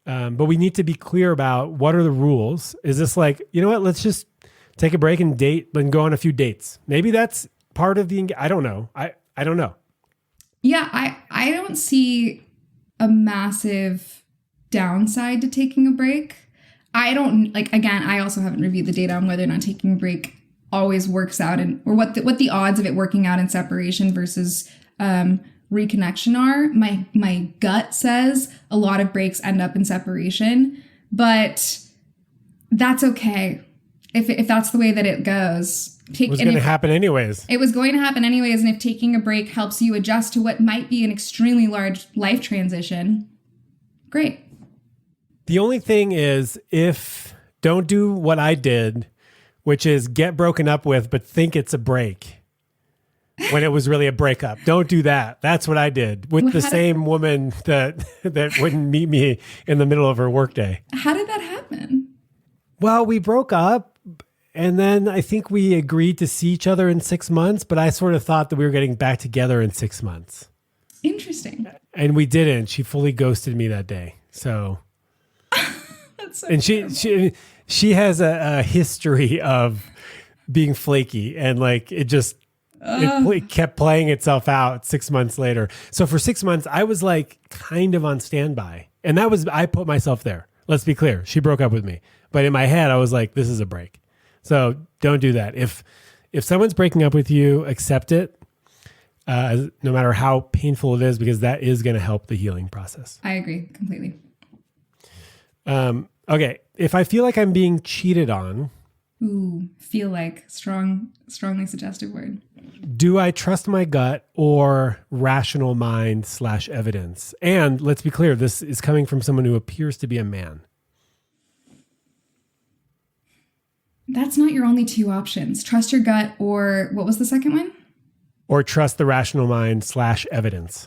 But we need to be clear about what are the rules. Is this let's just take a break and date and go on a few dates. Maybe that's part of the, I don't know. I don't know. Yeah, I don't see a massive downside to taking a break. I don't again, I also haven't reviewed the data on whether or not taking a break always works out or what the odds of it working out in separation versus reconnection are. My gut says a lot of breaks end up in separation, but that's okay. If that's the way that it goes. It was going to happen anyways. It was going to happen anyways. And if taking a break helps you adjust to what might be an extremely large life transition, great. The only thing is, don't do what I did, which is get broken up with, but think it's a break when it was really a breakup. Don't do that. That's what I did with the same woman that wouldn't meet me in the middle of her workday. How did that happen? Well, we broke up. And then I think we agreed to see each other in 6 months, but I sort of thought that we were getting back together in 6 months. Interesting. And we didn't. She fully ghosted me that day. So, That's so and she has a history of being flaky, and it kept playing itself out 6 months later. So for 6 months, I was kind of on standby, and I put myself there. Let's be clear. She broke up with me, but in my head, I was like, this is a break. So don't do that. If someone's breaking up with you, accept it, no matter how painful it is, because that is going to help the healing process. I agree completely. Okay. If I feel like I'm being cheated on. Ooh, feel like strongly suggestive word. Do I trust my gut or rational mind / evidence? And let's be clear, this is coming from someone who appears to be a man. That's not your only two options. Trust your gut, or what was the second one? Or trust the rational mind / evidence.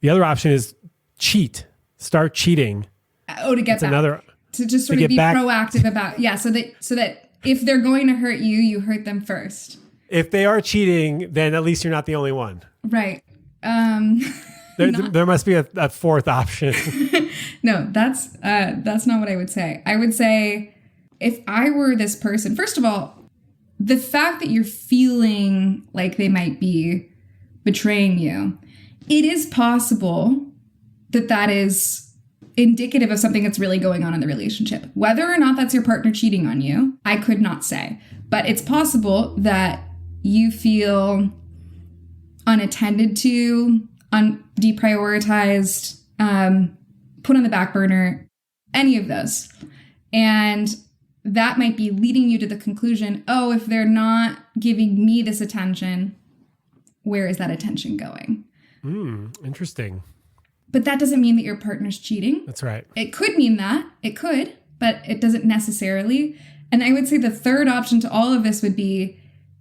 The other option is cheat. Start cheating. To get That's back. another. To just sort of be proactive about, so that if they're going to hurt you, you hurt them first. If they are cheating, then at least you're not the only one. Right. There must be a fourth option. No, that's not what I would say. I would say, if I were this person, first of all, the fact that you're feeling like they might be betraying you, it is possible that is indicative of something that's really going on in the relationship. Whether or not that's your partner cheating on you, I could not say. But it's possible that you feel unattended to, deprioritized, put on the back burner, any of those. And that might be leading you to the conclusion, oh, if they're not giving me this attention, where is that attention going? Interesting. But that doesn't mean that your partner's cheating. That's right. It could mean that. It could, but it doesn't necessarily. And I would say the third option to all of this would be,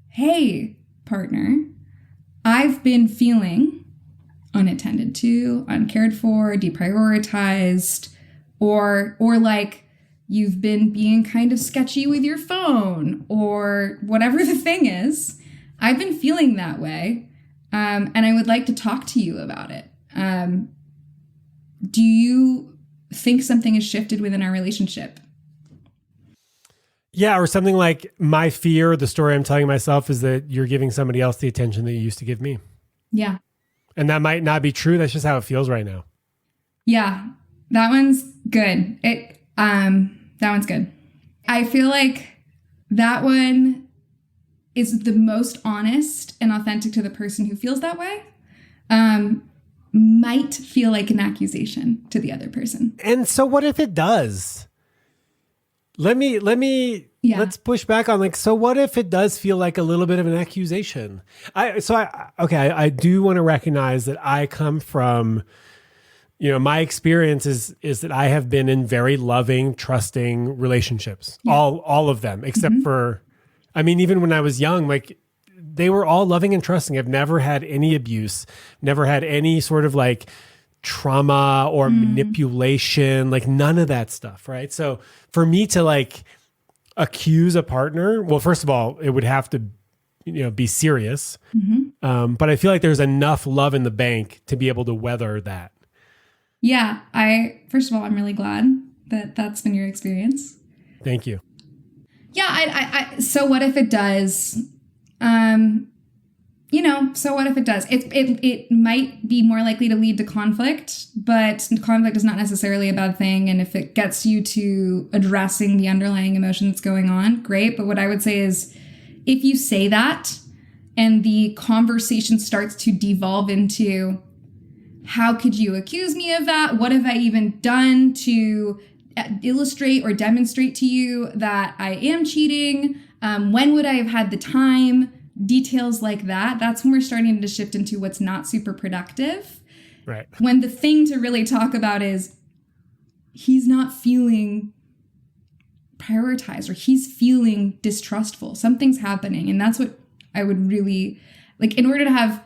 hey, partner, I've been feeling unattended to, uncared for, deprioritized, or like you've been being kind of sketchy with your phone, or whatever the thing is. I've been feeling that way, and I would like to talk to you about it. Do you think something has shifted within our relationship? Yeah, or something like my fear, the story I'm telling myself is that you're giving somebody else the attention that you used to give me. Yeah. And that might not be true. That's just how it feels right now. Yeah, that one's good. That one's good. I feel like that one is the most honest and authentic to the person who feels that way. Might feel like an accusation to the other person. And so what if it does? Let's push back on so what if it does feel like a little bit of an accusation? I do want to recognize that I come from, my experience is that I have been in very loving, trusting relationships, all of them, except for, even when I was young, they were all loving and trusting. I've never had any abuse, never had any sort of trauma or manipulation, none of that stuff. Right. So for me to accuse a partner, well, first of all, it would have to, be serious. But I feel like there's enough love in the bank to be able to weather that. Yeah. First of all, I'm really glad that that's been your experience. Thank you. Yeah. So what if it does? So what if it does? It might be more likely to lead to conflict, but conflict is not necessarily a bad thing. And if it gets you to addressing the underlying emotion that's going on, great. But what I would say is if you say that and the conversation starts to devolve into, how could you accuse me of that? What have I even done to illustrate or demonstrate to you that I am cheating? When would I have had the time? Details like that. That's when we're starting to shift into what's not super productive. Right. When the thing to really talk about is he's not feeling prioritized or he's feeling distrustful. Something's happening. And that's what I would really in order to have,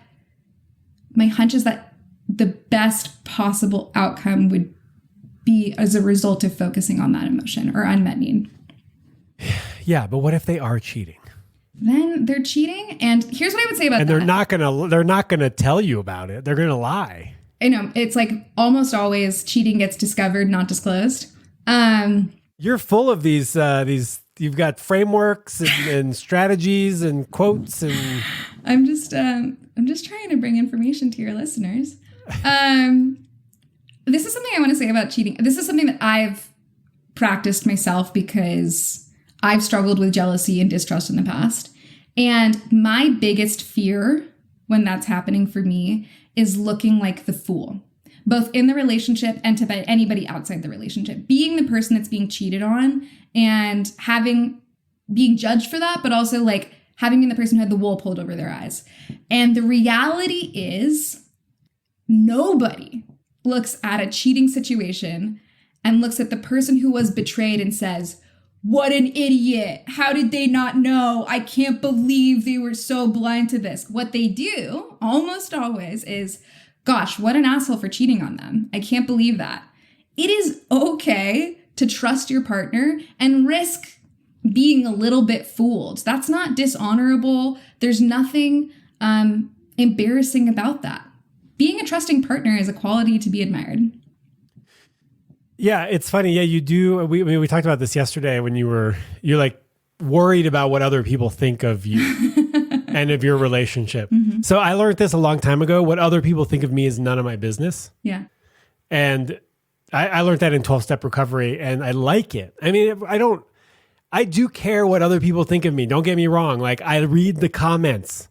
my hunch is that the best possible outcome would be as a result of focusing on that emotion or unmet need. Yeah, but what if they are cheating? Then they're cheating. And here's what I would say about that. And they're not gonna tell you about it. They're gonna lie. I know. It's almost always cheating gets discovered, not disclosed. You're full of these you've got frameworks and strategies and quotes and I'm just trying to bring information to your listeners. This is something I want to say about cheating. This is something that I've practiced myself because I've struggled with jealousy and distrust in the past. And my biggest fear when that's happening for me is looking like the fool, both in the relationship and to anybody outside the relationship. Being the person that's being cheated on and being judged for that, but also having been the person who had the wool pulled over their eyes. And the reality is nobody looks at a cheating situation and looks at the person who was betrayed and says, what an idiot. How did they not know? I can't believe they were so blind to this. What they do almost always is, gosh, what an asshole for cheating on them. I can't believe that. It is okay to trust your partner and risk being a little bit fooled. That's not dishonorable. There's nothing embarrassing about that. Being a trusting partner is a quality to be admired. Yeah, it's funny. Yeah, you do. We talked about this yesterday when you're worried about what other people think of you and of your relationship. Mm-hmm. So I learned this a long time ago. What other people think of me is none of my business. Yeah. And I learned that in 12-step recovery and I like it. I I do care what other people think of me. Don't get me wrong. Like, I read the comments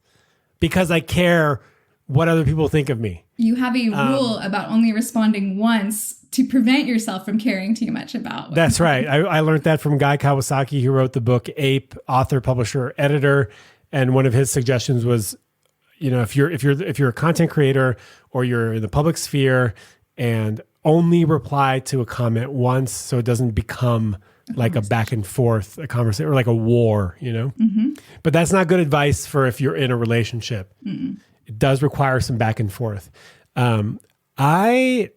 because I care what other people think of me. You have a rule about only responding once to prevent yourself from caring too much about. That's right. I learned that from Guy Kawasaki, who wrote the book Ape, author, publisher, editor. And one of his suggestions was, if you're a content creator or you're in the public sphere, and only reply to a comment once so it doesn't become like a back and forth, a conversation, or like a war, Mm-hmm. But that's not good advice for if you're in a relationship. Mm-mm. It does require some back and forth. I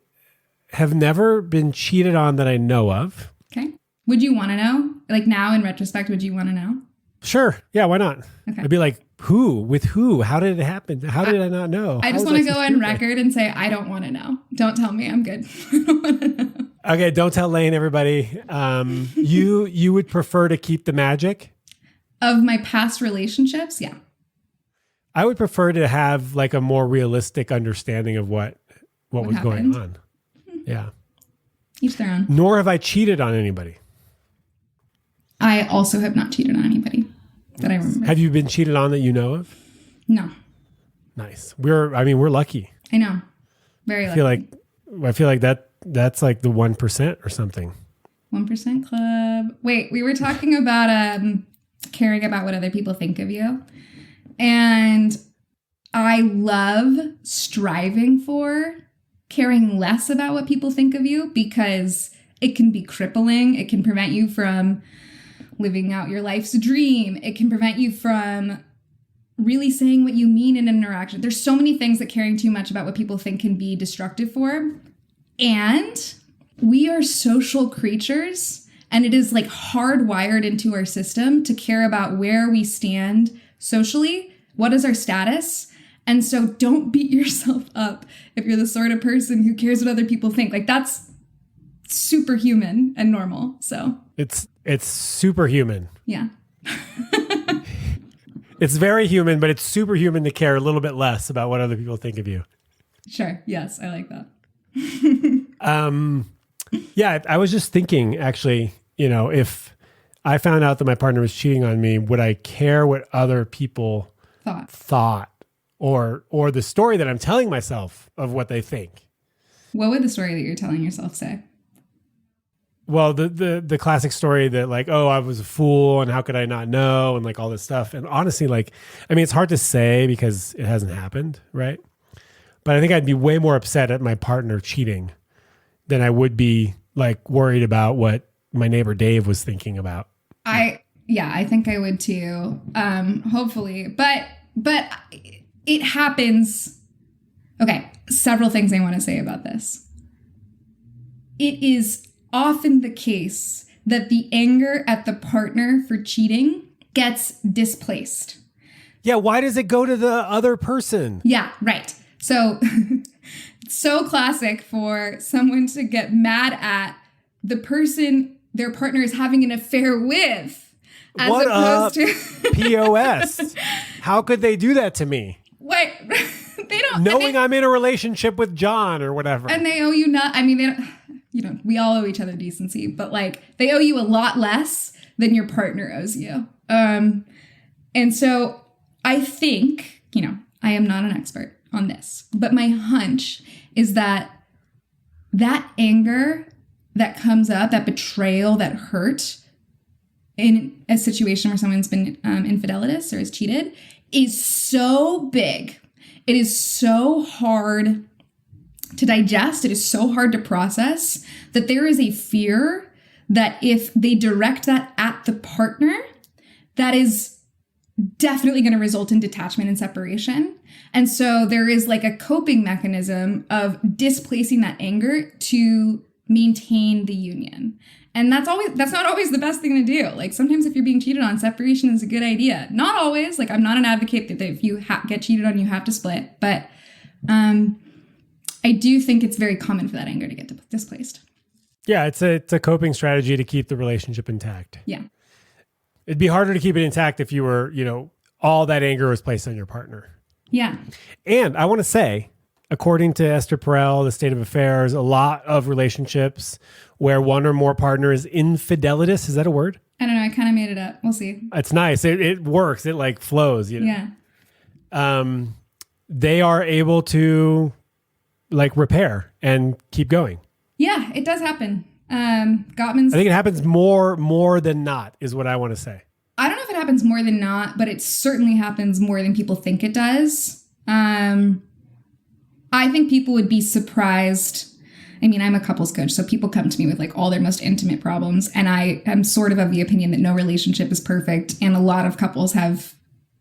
have never been cheated on that I know of. Okay. Would you want to know? Like, now in retrospect, would you want to know? Sure. Yeah, why not? Okay. I'd be like, who? With who? How did it happen? How did I not know? I just want to go on record and say, I don't want to know. Don't tell me. I'm good. I don't want to know. Okay, don't tell Lane, everybody. You would prefer to keep the magic? Of my past relationships? Yeah. I would prefer to have like a more realistic understanding of what was happened? going on. Yeah. Each their own. Nor have I cheated on anybody. I also have not cheated on anybody that I remember. Have you been cheated on that you know of? No. Nice. We're lucky. I know. Very lucky. I feel like that's like the 1% or something. 1% club. Wait, we were talking about caring about what other people think of you. And I love striving for caring less about what people think of you, because it can be crippling. It can prevent you from living out your life's dream. It can prevent you from really saying what you mean in an interaction. There's so many things that caring too much about what people think can be destructive for. And we are social creatures, and it is like hardwired into our system to care about where we stand socially. What is our status? And so don't beat yourself up if you're the sort of person who cares what other people think. Like, that's superhuman and normal. So it's superhuman. Yeah. It's very human, but it's superhuman to care a little bit less about what other people think of you. Sure. Yes, I like that. Yeah, I was just thinking, actually, if I found out that my partner was cheating on me, would I care what other people thought or the story that I'm telling myself of what they think? What would the story that you're telling yourself say? Well, the classic story that like, oh, I was a fool and how could I not know, and like all this stuff. And honestly, it's hard to say because it hasn't happened, right? But I think I'd be way more upset at my partner cheating than I would be like worried about what my neighbor Dave was thinking about. I think I would too. Hopefully, but it happens. Okay, several things I want to say about this. It is often the case that the anger at the partner for cheating gets displaced. Yeah, why does it go to the other person? Yeah, right. So, so classic for someone to get mad at the person their partner is having an affair with, as what opposed to POS. How could they do that to me? Wait, they don't. Knowing I'm in a relationship with John or whatever. And they owe you not. I mean, they don't. We all owe each other decency, but like they owe you a lot less than your partner owes you. And so I think, I am not an expert on this, but my hunch is that anger that comes up, that betrayal, that hurt in a situation where someone's been infidelitous or has cheated is so big. It is so hard to digest. It is so hard to process that there is a fear that if they direct that at the partner, that is definitely going to result in detachment and separation. And so there is like a coping mechanism of displacing that anger to maintain the union. And that's not always the best thing to do. Like sometimes if you're being cheated on, separation is a good idea. Not always. Like I'm not an advocate that if you get cheated on, you have to split. But I do think it's very common for that anger to get displaced. Yeah, it's a coping strategy to keep the relationship intact. Yeah. It'd be harder to keep it intact if you were, all that anger was placed on your partner. Yeah. And I want to say, according to Esther Perel, The State of Affairs, a lot of relationships where one or more partner is infidelitous, is that a word? I don't know. I kind of made it up. We'll see. It's nice. It works. It like flows, you know? Yeah. They are able to like repair and keep going. Yeah, it does happen. Gottman's. I think it happens more than not is what I want to say. I don't know if it happens more than not, but it certainly happens more than people think it does. I think people would be surprised. I mean, I'm a couples coach, so people come to me with like all their most intimate problems. And I am sort of the opinion that no relationship is perfect. And a lot of couples have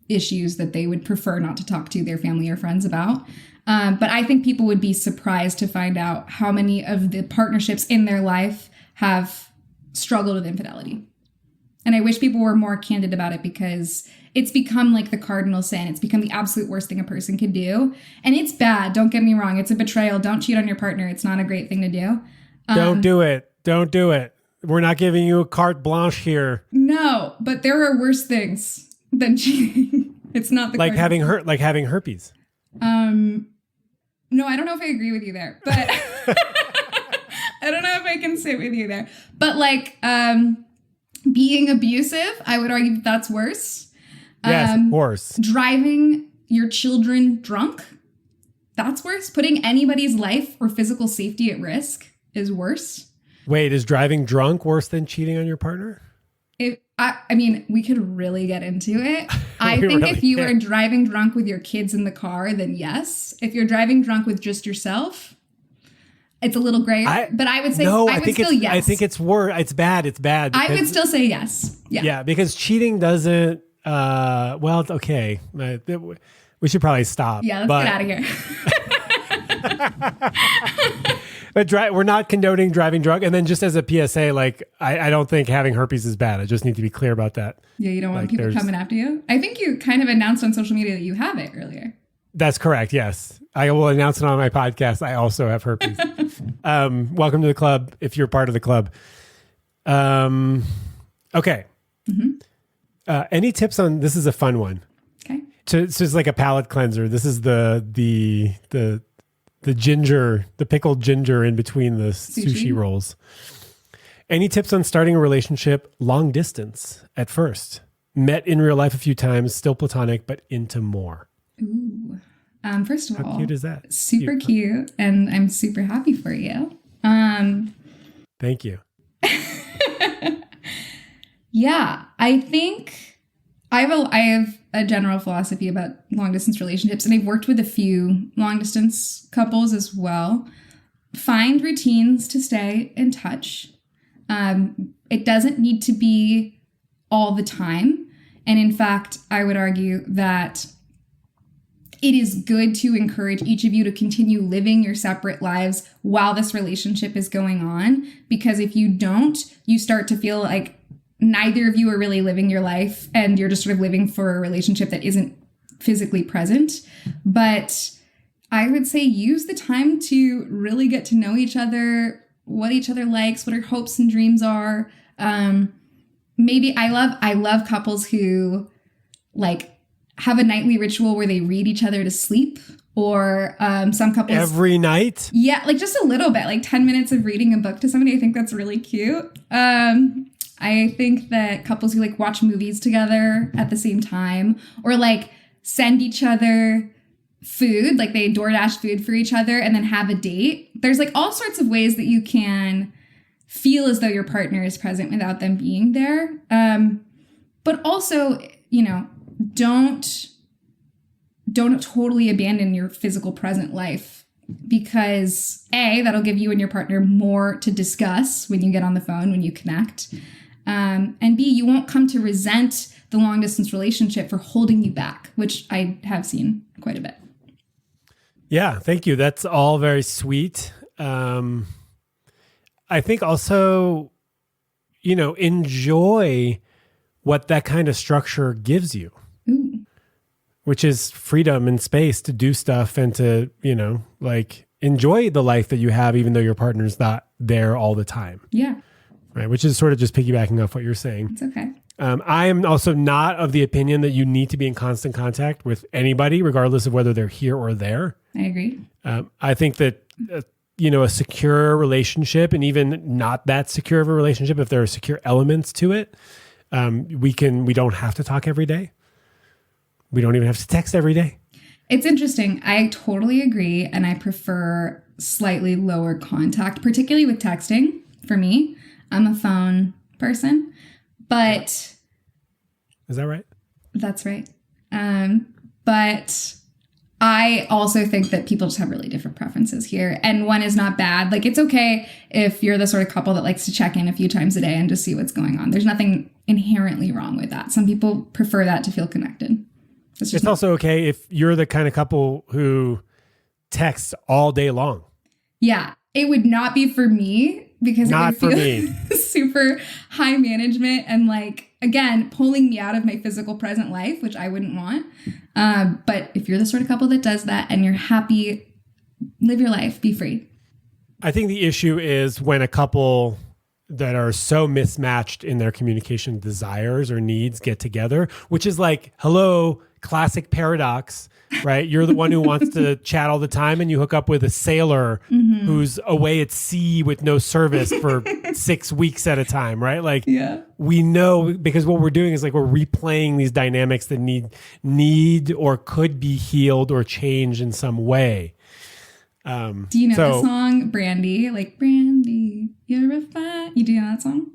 issues that they would prefer not to talk to their family or friends about. But I think people would be surprised to find out how many of the partnerships in their life have struggled with infidelity. And I wish people were more candid about it because it's become like the cardinal sin. It's become the absolute worst thing a person could do. And it's bad. Don't get me wrong. It's a betrayal. Don't cheat on your partner. It's not a great thing to do. Don't do it. Don't do it. We're not giving you a carte blanche here. No, but there are worse things than cheating. It's not the like having herpes. No, I don't know if I agree with you there, but I don't know if I can sit with you there. But like being abusive, I would argue that that's worse. Yes, of course. Driving your children drunk, that's worse. Putting anybody's life or physical safety at risk is worse. Wait, is driving drunk worse than cheating on your partner? I mean, we could really get into it. I think if you are driving drunk with your kids in the car, then yes. If you're driving drunk with just yourself, it's a little grayer. But I would say no. I would still yes. I think it's worse. It's bad. It's bad. I would still say yes. Yeah. Yeah, because cheating doesn't. Well, it's okay. We should probably stop. Yeah, let's get out of here. But we're not condoning driving drunk. And then just as a PSA, like, I don't think having herpes is bad. I just need to be clear about that. Yeah, you don't want people coming after you? I think you kind of announced on social media that you have it earlier. That's correct, yes. I will announce it on my podcast. I also have herpes. Welcome to the club, if you're part of the club. Okay. Mm-hmm. Any tips on, this is a fun one. Okay. So it's just like a palate cleanser. This is the ginger, the pickled ginger in between the sushi rolls. Any tips on starting a relationship long distance at first? Met in real life a few times, still platonic, but into more. Ooh. First of all, how cute is that? Super cute, and I'm super happy for you. Thank you. Yeah, I think I have a general philosophy about long distance relationships, and I've worked with a few long distance couples as well. Find routines to stay in touch. It doesn't need to be all the time. And in fact, I would argue that it is good to encourage each of you to continue living your separate lives while this relationship is going on. Because if you don't, you start to feel like neither of you are really living your life and you're just sort of living for a relationship that isn't physically present. But I would say use the time to really get to know each other, what each other likes, what our hopes and dreams are. Maybe I love couples who like have a nightly ritual where they read each other to sleep, or some couples every night. Yeah, like just a little bit, like 10 minutes of reading a book to somebody. I think that's really cute. I think that couples who like watch movies together at the same time, or like send each other food, like they DoorDash food for each other and then have a date. There's like all sorts of ways that you can feel as though your partner is present without them being there. But also, you know, don't totally abandon your physical present life, because A, that'll give you and your partner more to discuss when you get on the phone, when you connect. And B, you won't come to resent the long distance relationship for holding you back, which I have seen quite a bit. Yeah, thank you. That's all very sweet. I think also, you know, enjoy what that kind of structure gives you. Ooh. Which is freedom and space to do stuff and to, you know, like enjoy the life that you have, even though your partner's not there all the time. Yeah. Right. Which is sort of just piggybacking off what you're saying. It's okay. I am also not of the opinion that you need to be in constant contact with anybody, regardless of whether they're here or there. I agree. I think that, you know, a secure relationship, and even not that secure of a relationship, if there are secure elements to it, We don't have to talk every day. We don't even have to text every day. It's interesting. I totally agree. And I prefer slightly lower contact, particularly with texting for me. I'm a phone person, but... Is that right? That's right. But I also think that people just have really different preferences here. And one is not bad. Like, it's okay if you're the sort of couple that likes to check in a few times a day and just see what's going on. There's nothing inherently wrong with that. Some people prefer that to feel connected. It's also okay if you're the kind of couple who texts all day long. Yeah. It would not be for me because not it would for feel me. super high management and, like, again, pulling me out of my physical present life, which I wouldn't want. But if you're the sort of couple that does that and you're happy, live your life, be free. I think the issue is when a couple that are so mismatched in their communication desires or needs get together, which is like, hello, classic paradox, right? You're the one who wants to chat all the time and you hook up with a sailor who's away at sea with no service for 6 weeks at a time, right? Like, we know, because what we're doing is like we're replaying these dynamics that need or could be healed or changed in some way. Do you know the song Brandy? Like, Brandy, you're a fine... You do know that song?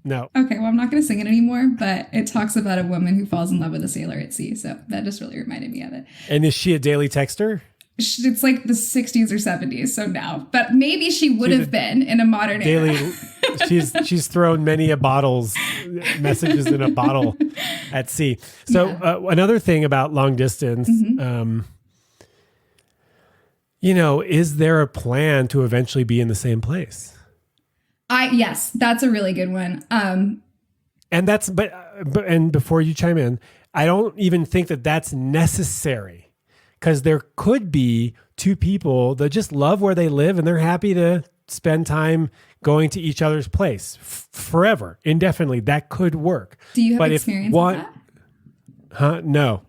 No. Okay, well, I'm not going to sing it anymore, but it talks about a woman who falls in love with a sailor at sea. So that just really reminded me of it. And is she a daily texter? It's like the 60s or 70s, so no. But maybe she would have been in a modern era. She's thrown many messages in a bottle at sea. So another thing about long distance, is there a plan to eventually be in the same place? Yes, that's a really good one. And before you chime in, I don't even think that that's necessary, because there could be two people that just love where they live and they're happy to spend time going to each other's place forever, indefinitely. That could work. Do you have experience with that? No.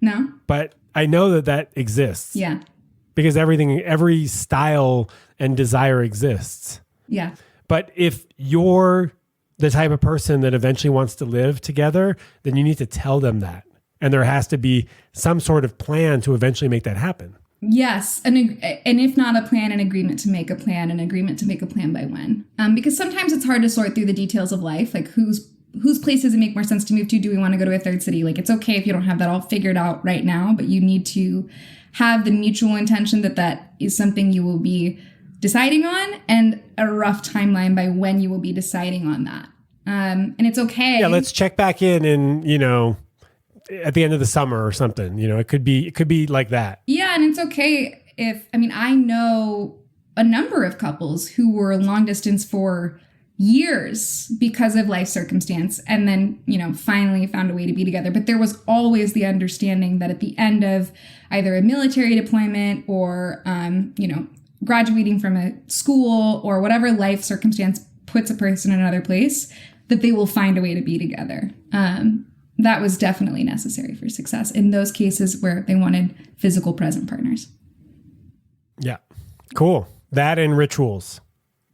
No? But I know that exists. Yeah. Because every style and desire exists. Yeah. But if you're the type of person that eventually wants to live together, then you need to tell them that. And there has to be some sort of plan to eventually make that happen. Yes. And if not a plan, an agreement to make a plan, an agreement to make a plan by when. Because sometimes it's hard to sort through the details of life. Like, whose place does it make more sense to move to? Do we want to go to a third city? Like, it's okay if you don't have that all figured out right now, but you need to have the mutual intention that is something you will be deciding on, and a rough timeline by when you will be deciding on that. And it's okay. Yeah, let's check back in at the end of the summer or something. It could be like that. Yeah, and it's okay I know a number of couples who were long distance for years because of life circumstance, and then, finally found a way to be together. But there was always the understanding that at the end of either a military deployment or, graduating from a school or whatever life circumstance puts a person in another place, that they will find a way to be together. That was definitely necessary for success in those cases where they wanted physical present partners. Yeah. Cool. That and rituals.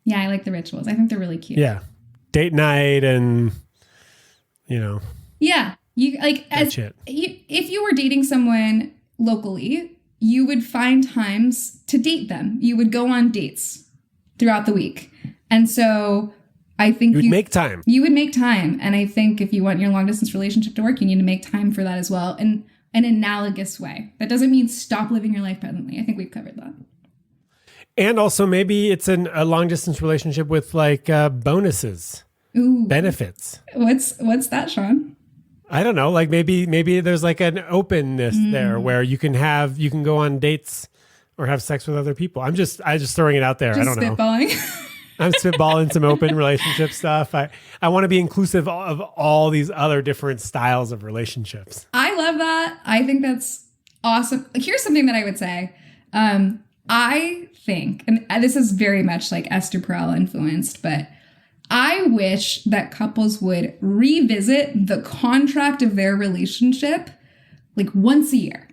Yeah, I like the rituals. I think they're really cute. Yeah. Date night and, Yeah. If you were dating someone locally, you would find times to date them. You would go on dates throughout the week. And so I think you would make time. You would make time. And I think if you want your long distance relationship to work, you need to make time for that as well in an analogous way. That doesn't mean stop living your life presently. I think we've covered that. And also maybe it's a long distance relationship with like bonuses, benefits. What's that, Shaun? I don't know. Like maybe there's like an openness there where you can go on dates or have sex with other people. I'm just throwing it out there. I don't know. I'm spitballing some open relationship stuff. I want to be inclusive of all these other different styles of relationships. I love that. I think that's awesome. Here's something that I would say. I think, and this is very much like Esther Perel influenced, but I wish that couples would revisit the contract of their relationship like once a year.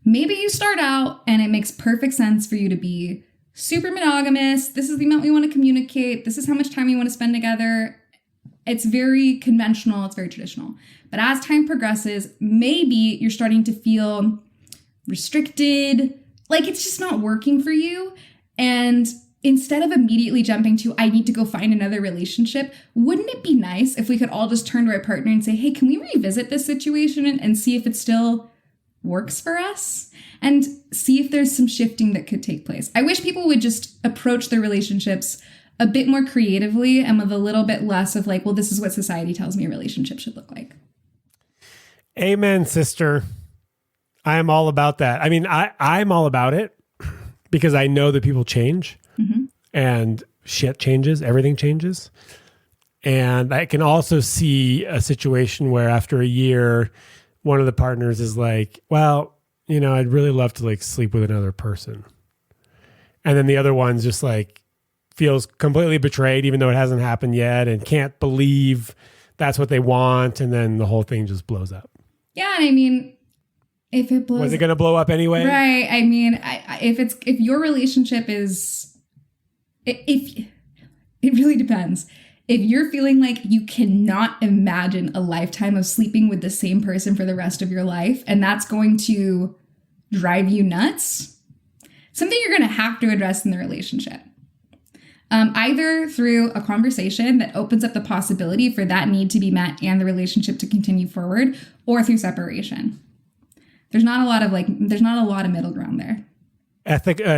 Maybe you start out and it makes perfect sense for you to be super monogamous. This is the amount we want to communicate. This is how much time we want to spend together. It's very conventional. It's very traditional. But as time progresses, maybe you're starting to feel restricted, like it's just not working for you. And instead of immediately jumping to, I need to go find another relationship, wouldn't it be nice if we could all just turn to our partner and say, hey, can we revisit this situation and see if it still works for us? And see if there's some shifting that could take place. I wish people would just approach their relationships a bit more creatively and with a little bit less of like, well, this is what society tells me a relationship should look like. Amen, sister. I am all about that. I mean, I'm all about it because I know that people change and shit changes, everything changes. And I can also see a situation where after a year, one of the partners is like, well, you know, I'd really love to like sleep with another person. And then the other one's just like feels completely betrayed, even though it hasn't happened yet, and can't believe that's what they want. And then the whole thing just blows up. Yeah. And I mean, if it blows, was it going to blow up anyway? Right. I mean, if your relationship is, if it really depends. If you're feeling like you cannot imagine a lifetime of sleeping with the same person for the rest of your life, and that's going to drive you nuts, something you're going to have to address in the relationship. Either through a conversation that opens up the possibility for that need to be met and the relationship to continue forward, or through separation. There's not a lot of middle ground there.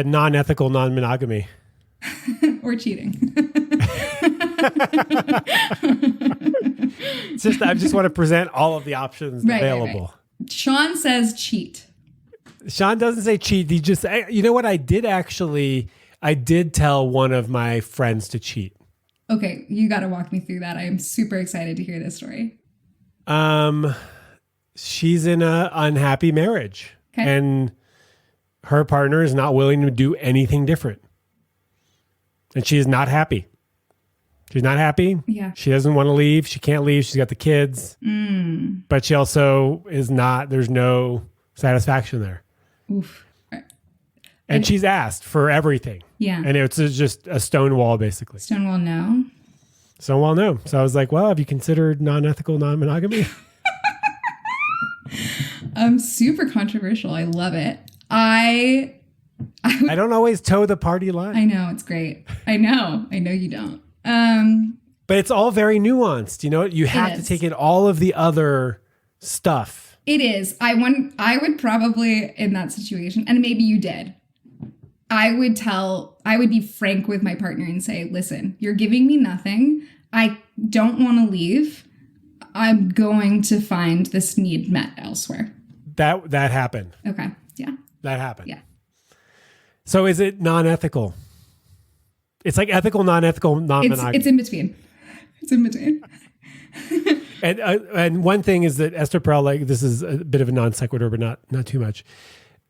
Non-ethical non-monogamy. Or cheating. I just want to present all of the options available. Right. Shaun says cheat. Shaun doesn't say cheat. He just, you know what? I did tell one of my friends to cheat. Okay. You got to walk me through that. I am super excited to hear this story. She's in an unhappy marriage and her partner is not willing to do anything different. And she is not happy. She's not happy. Yeah. She doesn't want to leave. She can't leave. She's got the kids. But she also is not, there's no satisfaction there. Oof. And she's asked for everything. Yeah. And it's just a stone wall, basically. Stonewall no. Stonewall no. So I was like, well, have you considered non-ethical non-monogamy? Super controversial. I love it. I don't always toe the party line. I know. It's great. I know you don't. But it's all very nuanced. You know, you have to take in all of the other stuff. It is. I would probably in that situation, and maybe you did. I would be frank with my partner and say, listen, you're giving me nothing. I don't want to leave. I'm going to find this need met elsewhere. That happened. Okay. Yeah. That happened. Yeah. So is it non-ethical? It's like ethical, non-ethical, non-monogamy. It's in between. It's in between. And one thing is that Esther Perel, like this is a bit of a non sequitur, but not too much.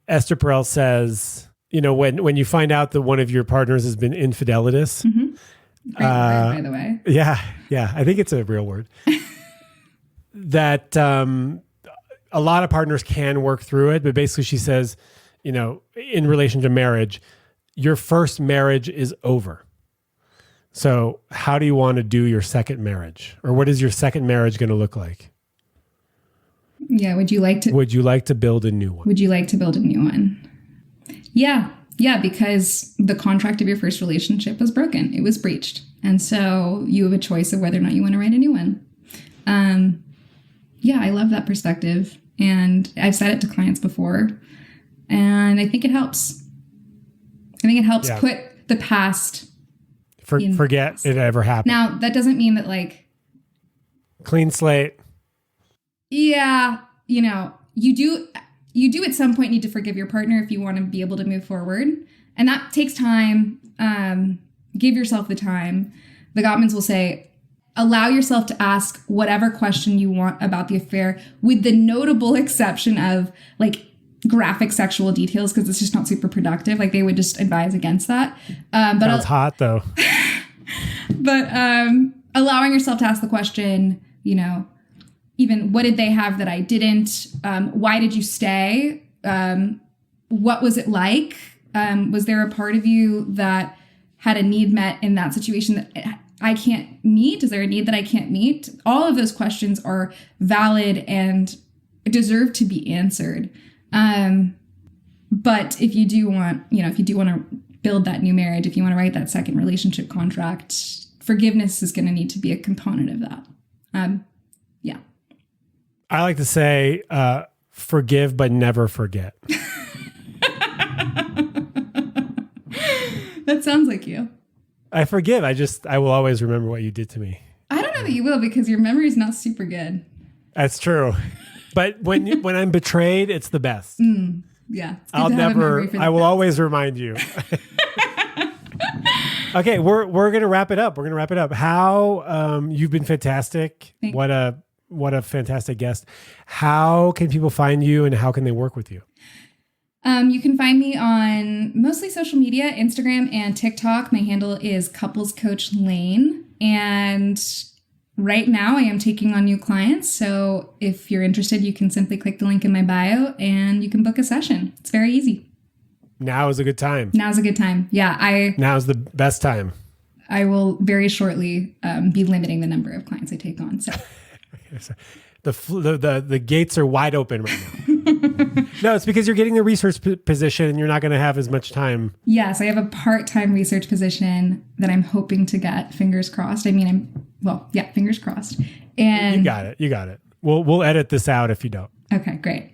Esther Perel says, you know, when you find out that one of your partners has been infidelitous. Great word, by the way. Yeah. I think it's a real word. That a lot of partners can work through it, but basically she says, you know, in relation to marriage, your first marriage is over. So how do you want to do your second marriage? Or what is your second marriage going to look like? Yeah. Would you like to build a new one? Would you like to build a new one? Yeah. Yeah. Because the contract of your first relationship was broken. It was breached. And so you have a choice of whether or not you want to write a new one. Yeah, I love that perspective. And I've said it to clients before. And I think it helps. Put the past forget it ever happened. Now, that doesn't mean that like clean slate. Yeah, you know, you do at some point need to forgive your partner if you want to be able to move forward. And that takes time. Give yourself the time. The Gottmans will say, allow yourself to ask whatever question you want about the affair, with the notable exception of like graphic sexual details, because it's just not super productive. Like they would just advise against that. But sounds hot though. But allowing yourself to ask the question, you know, even what did they have that I didn't? Why did you stay? What was it like? Was there a part of you that had a need met in that situation that I can't meet? Is there a need that I can't meet? All of those questions are valid and deserve to be answered. But if you do want, if you do want to build that new marriage, if you want to write that second relationship contract, forgiveness is going to need to be a component of that. Yeah. I like to say, forgive, but never forget. That sounds like you. I forgive. I will always remember what you did to me. I don't know that you will, because your memory is not super good. That's true. But when I'm betrayed, it's the best. Yeah. I will always remind you. Okay, we're gonna wrap it up. How you've been fantastic. What a fantastic guest. How can people find you and how can they work with you? You can find me on mostly social media, Instagram and TikTok. My handle is Couples Coach Lane. And right now I am taking on new clients. So if you're interested, you can simply click the link in my bio and you can book a session. It's very easy. Now is a good time. Now's a good time. Yeah. Now's the best time. I will very shortly be limiting the number of clients I take on. So the gates are wide open right now. No, it's because you're getting the research position and you're not going to have as much time. Yes, I have a part-time research position that I'm hoping to get. Fingers crossed. Fingers crossed. And you got it. We'll edit this out if you don't. Okay, great.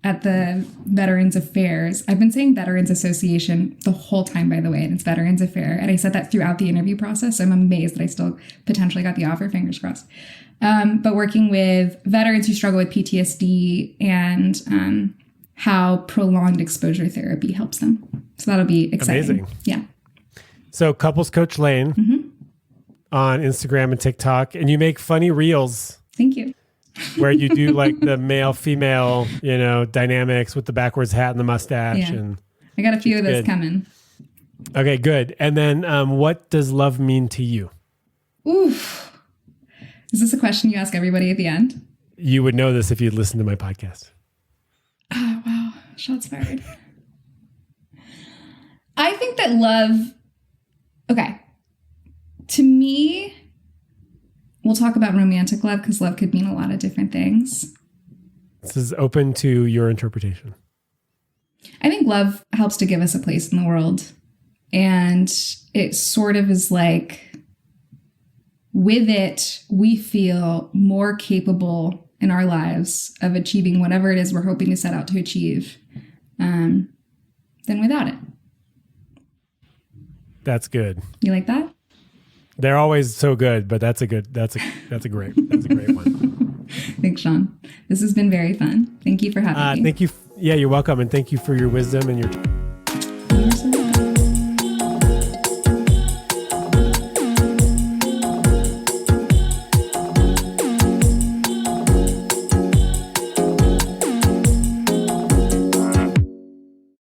At the Veterans Affairs, I've been saying Veterans Association the whole time, by the way, and it's Veterans Affair. And I said that throughout the interview process. So I'm amazed that I still potentially got the offer, fingers crossed. But working with veterans who struggle with PTSD and how prolonged exposure therapy helps them. So that'll be exciting. Amazing. Yeah. So Couples Coach Lane on Instagram and TikTok, and you make funny reels. Thank you. Where you do like the male female, dynamics with the backwards hat and the mustache. Yeah. And I got a few of those coming. Okay, good. And then what does love mean to you? Oof. Is this a question you ask everybody at the end? You would know this if you'd listened to my podcast. Oh, wow. Shots fired. I think that love, okay, to me, we'll talk about romantic love because love could mean a lot of different things. This is open to your interpretation. I think love helps to give us a place in the world. And it sort of is like, with it, we feel more capable in our lives of achieving whatever it is we're hoping to set out to achieve than without it. That's good. You like that? They're always so good, but that's a great one. Thanks, Shaun. This has been very fun. Thank you for having me. Thank you. Yeah, you're welcome. And thank you for your wisdom and your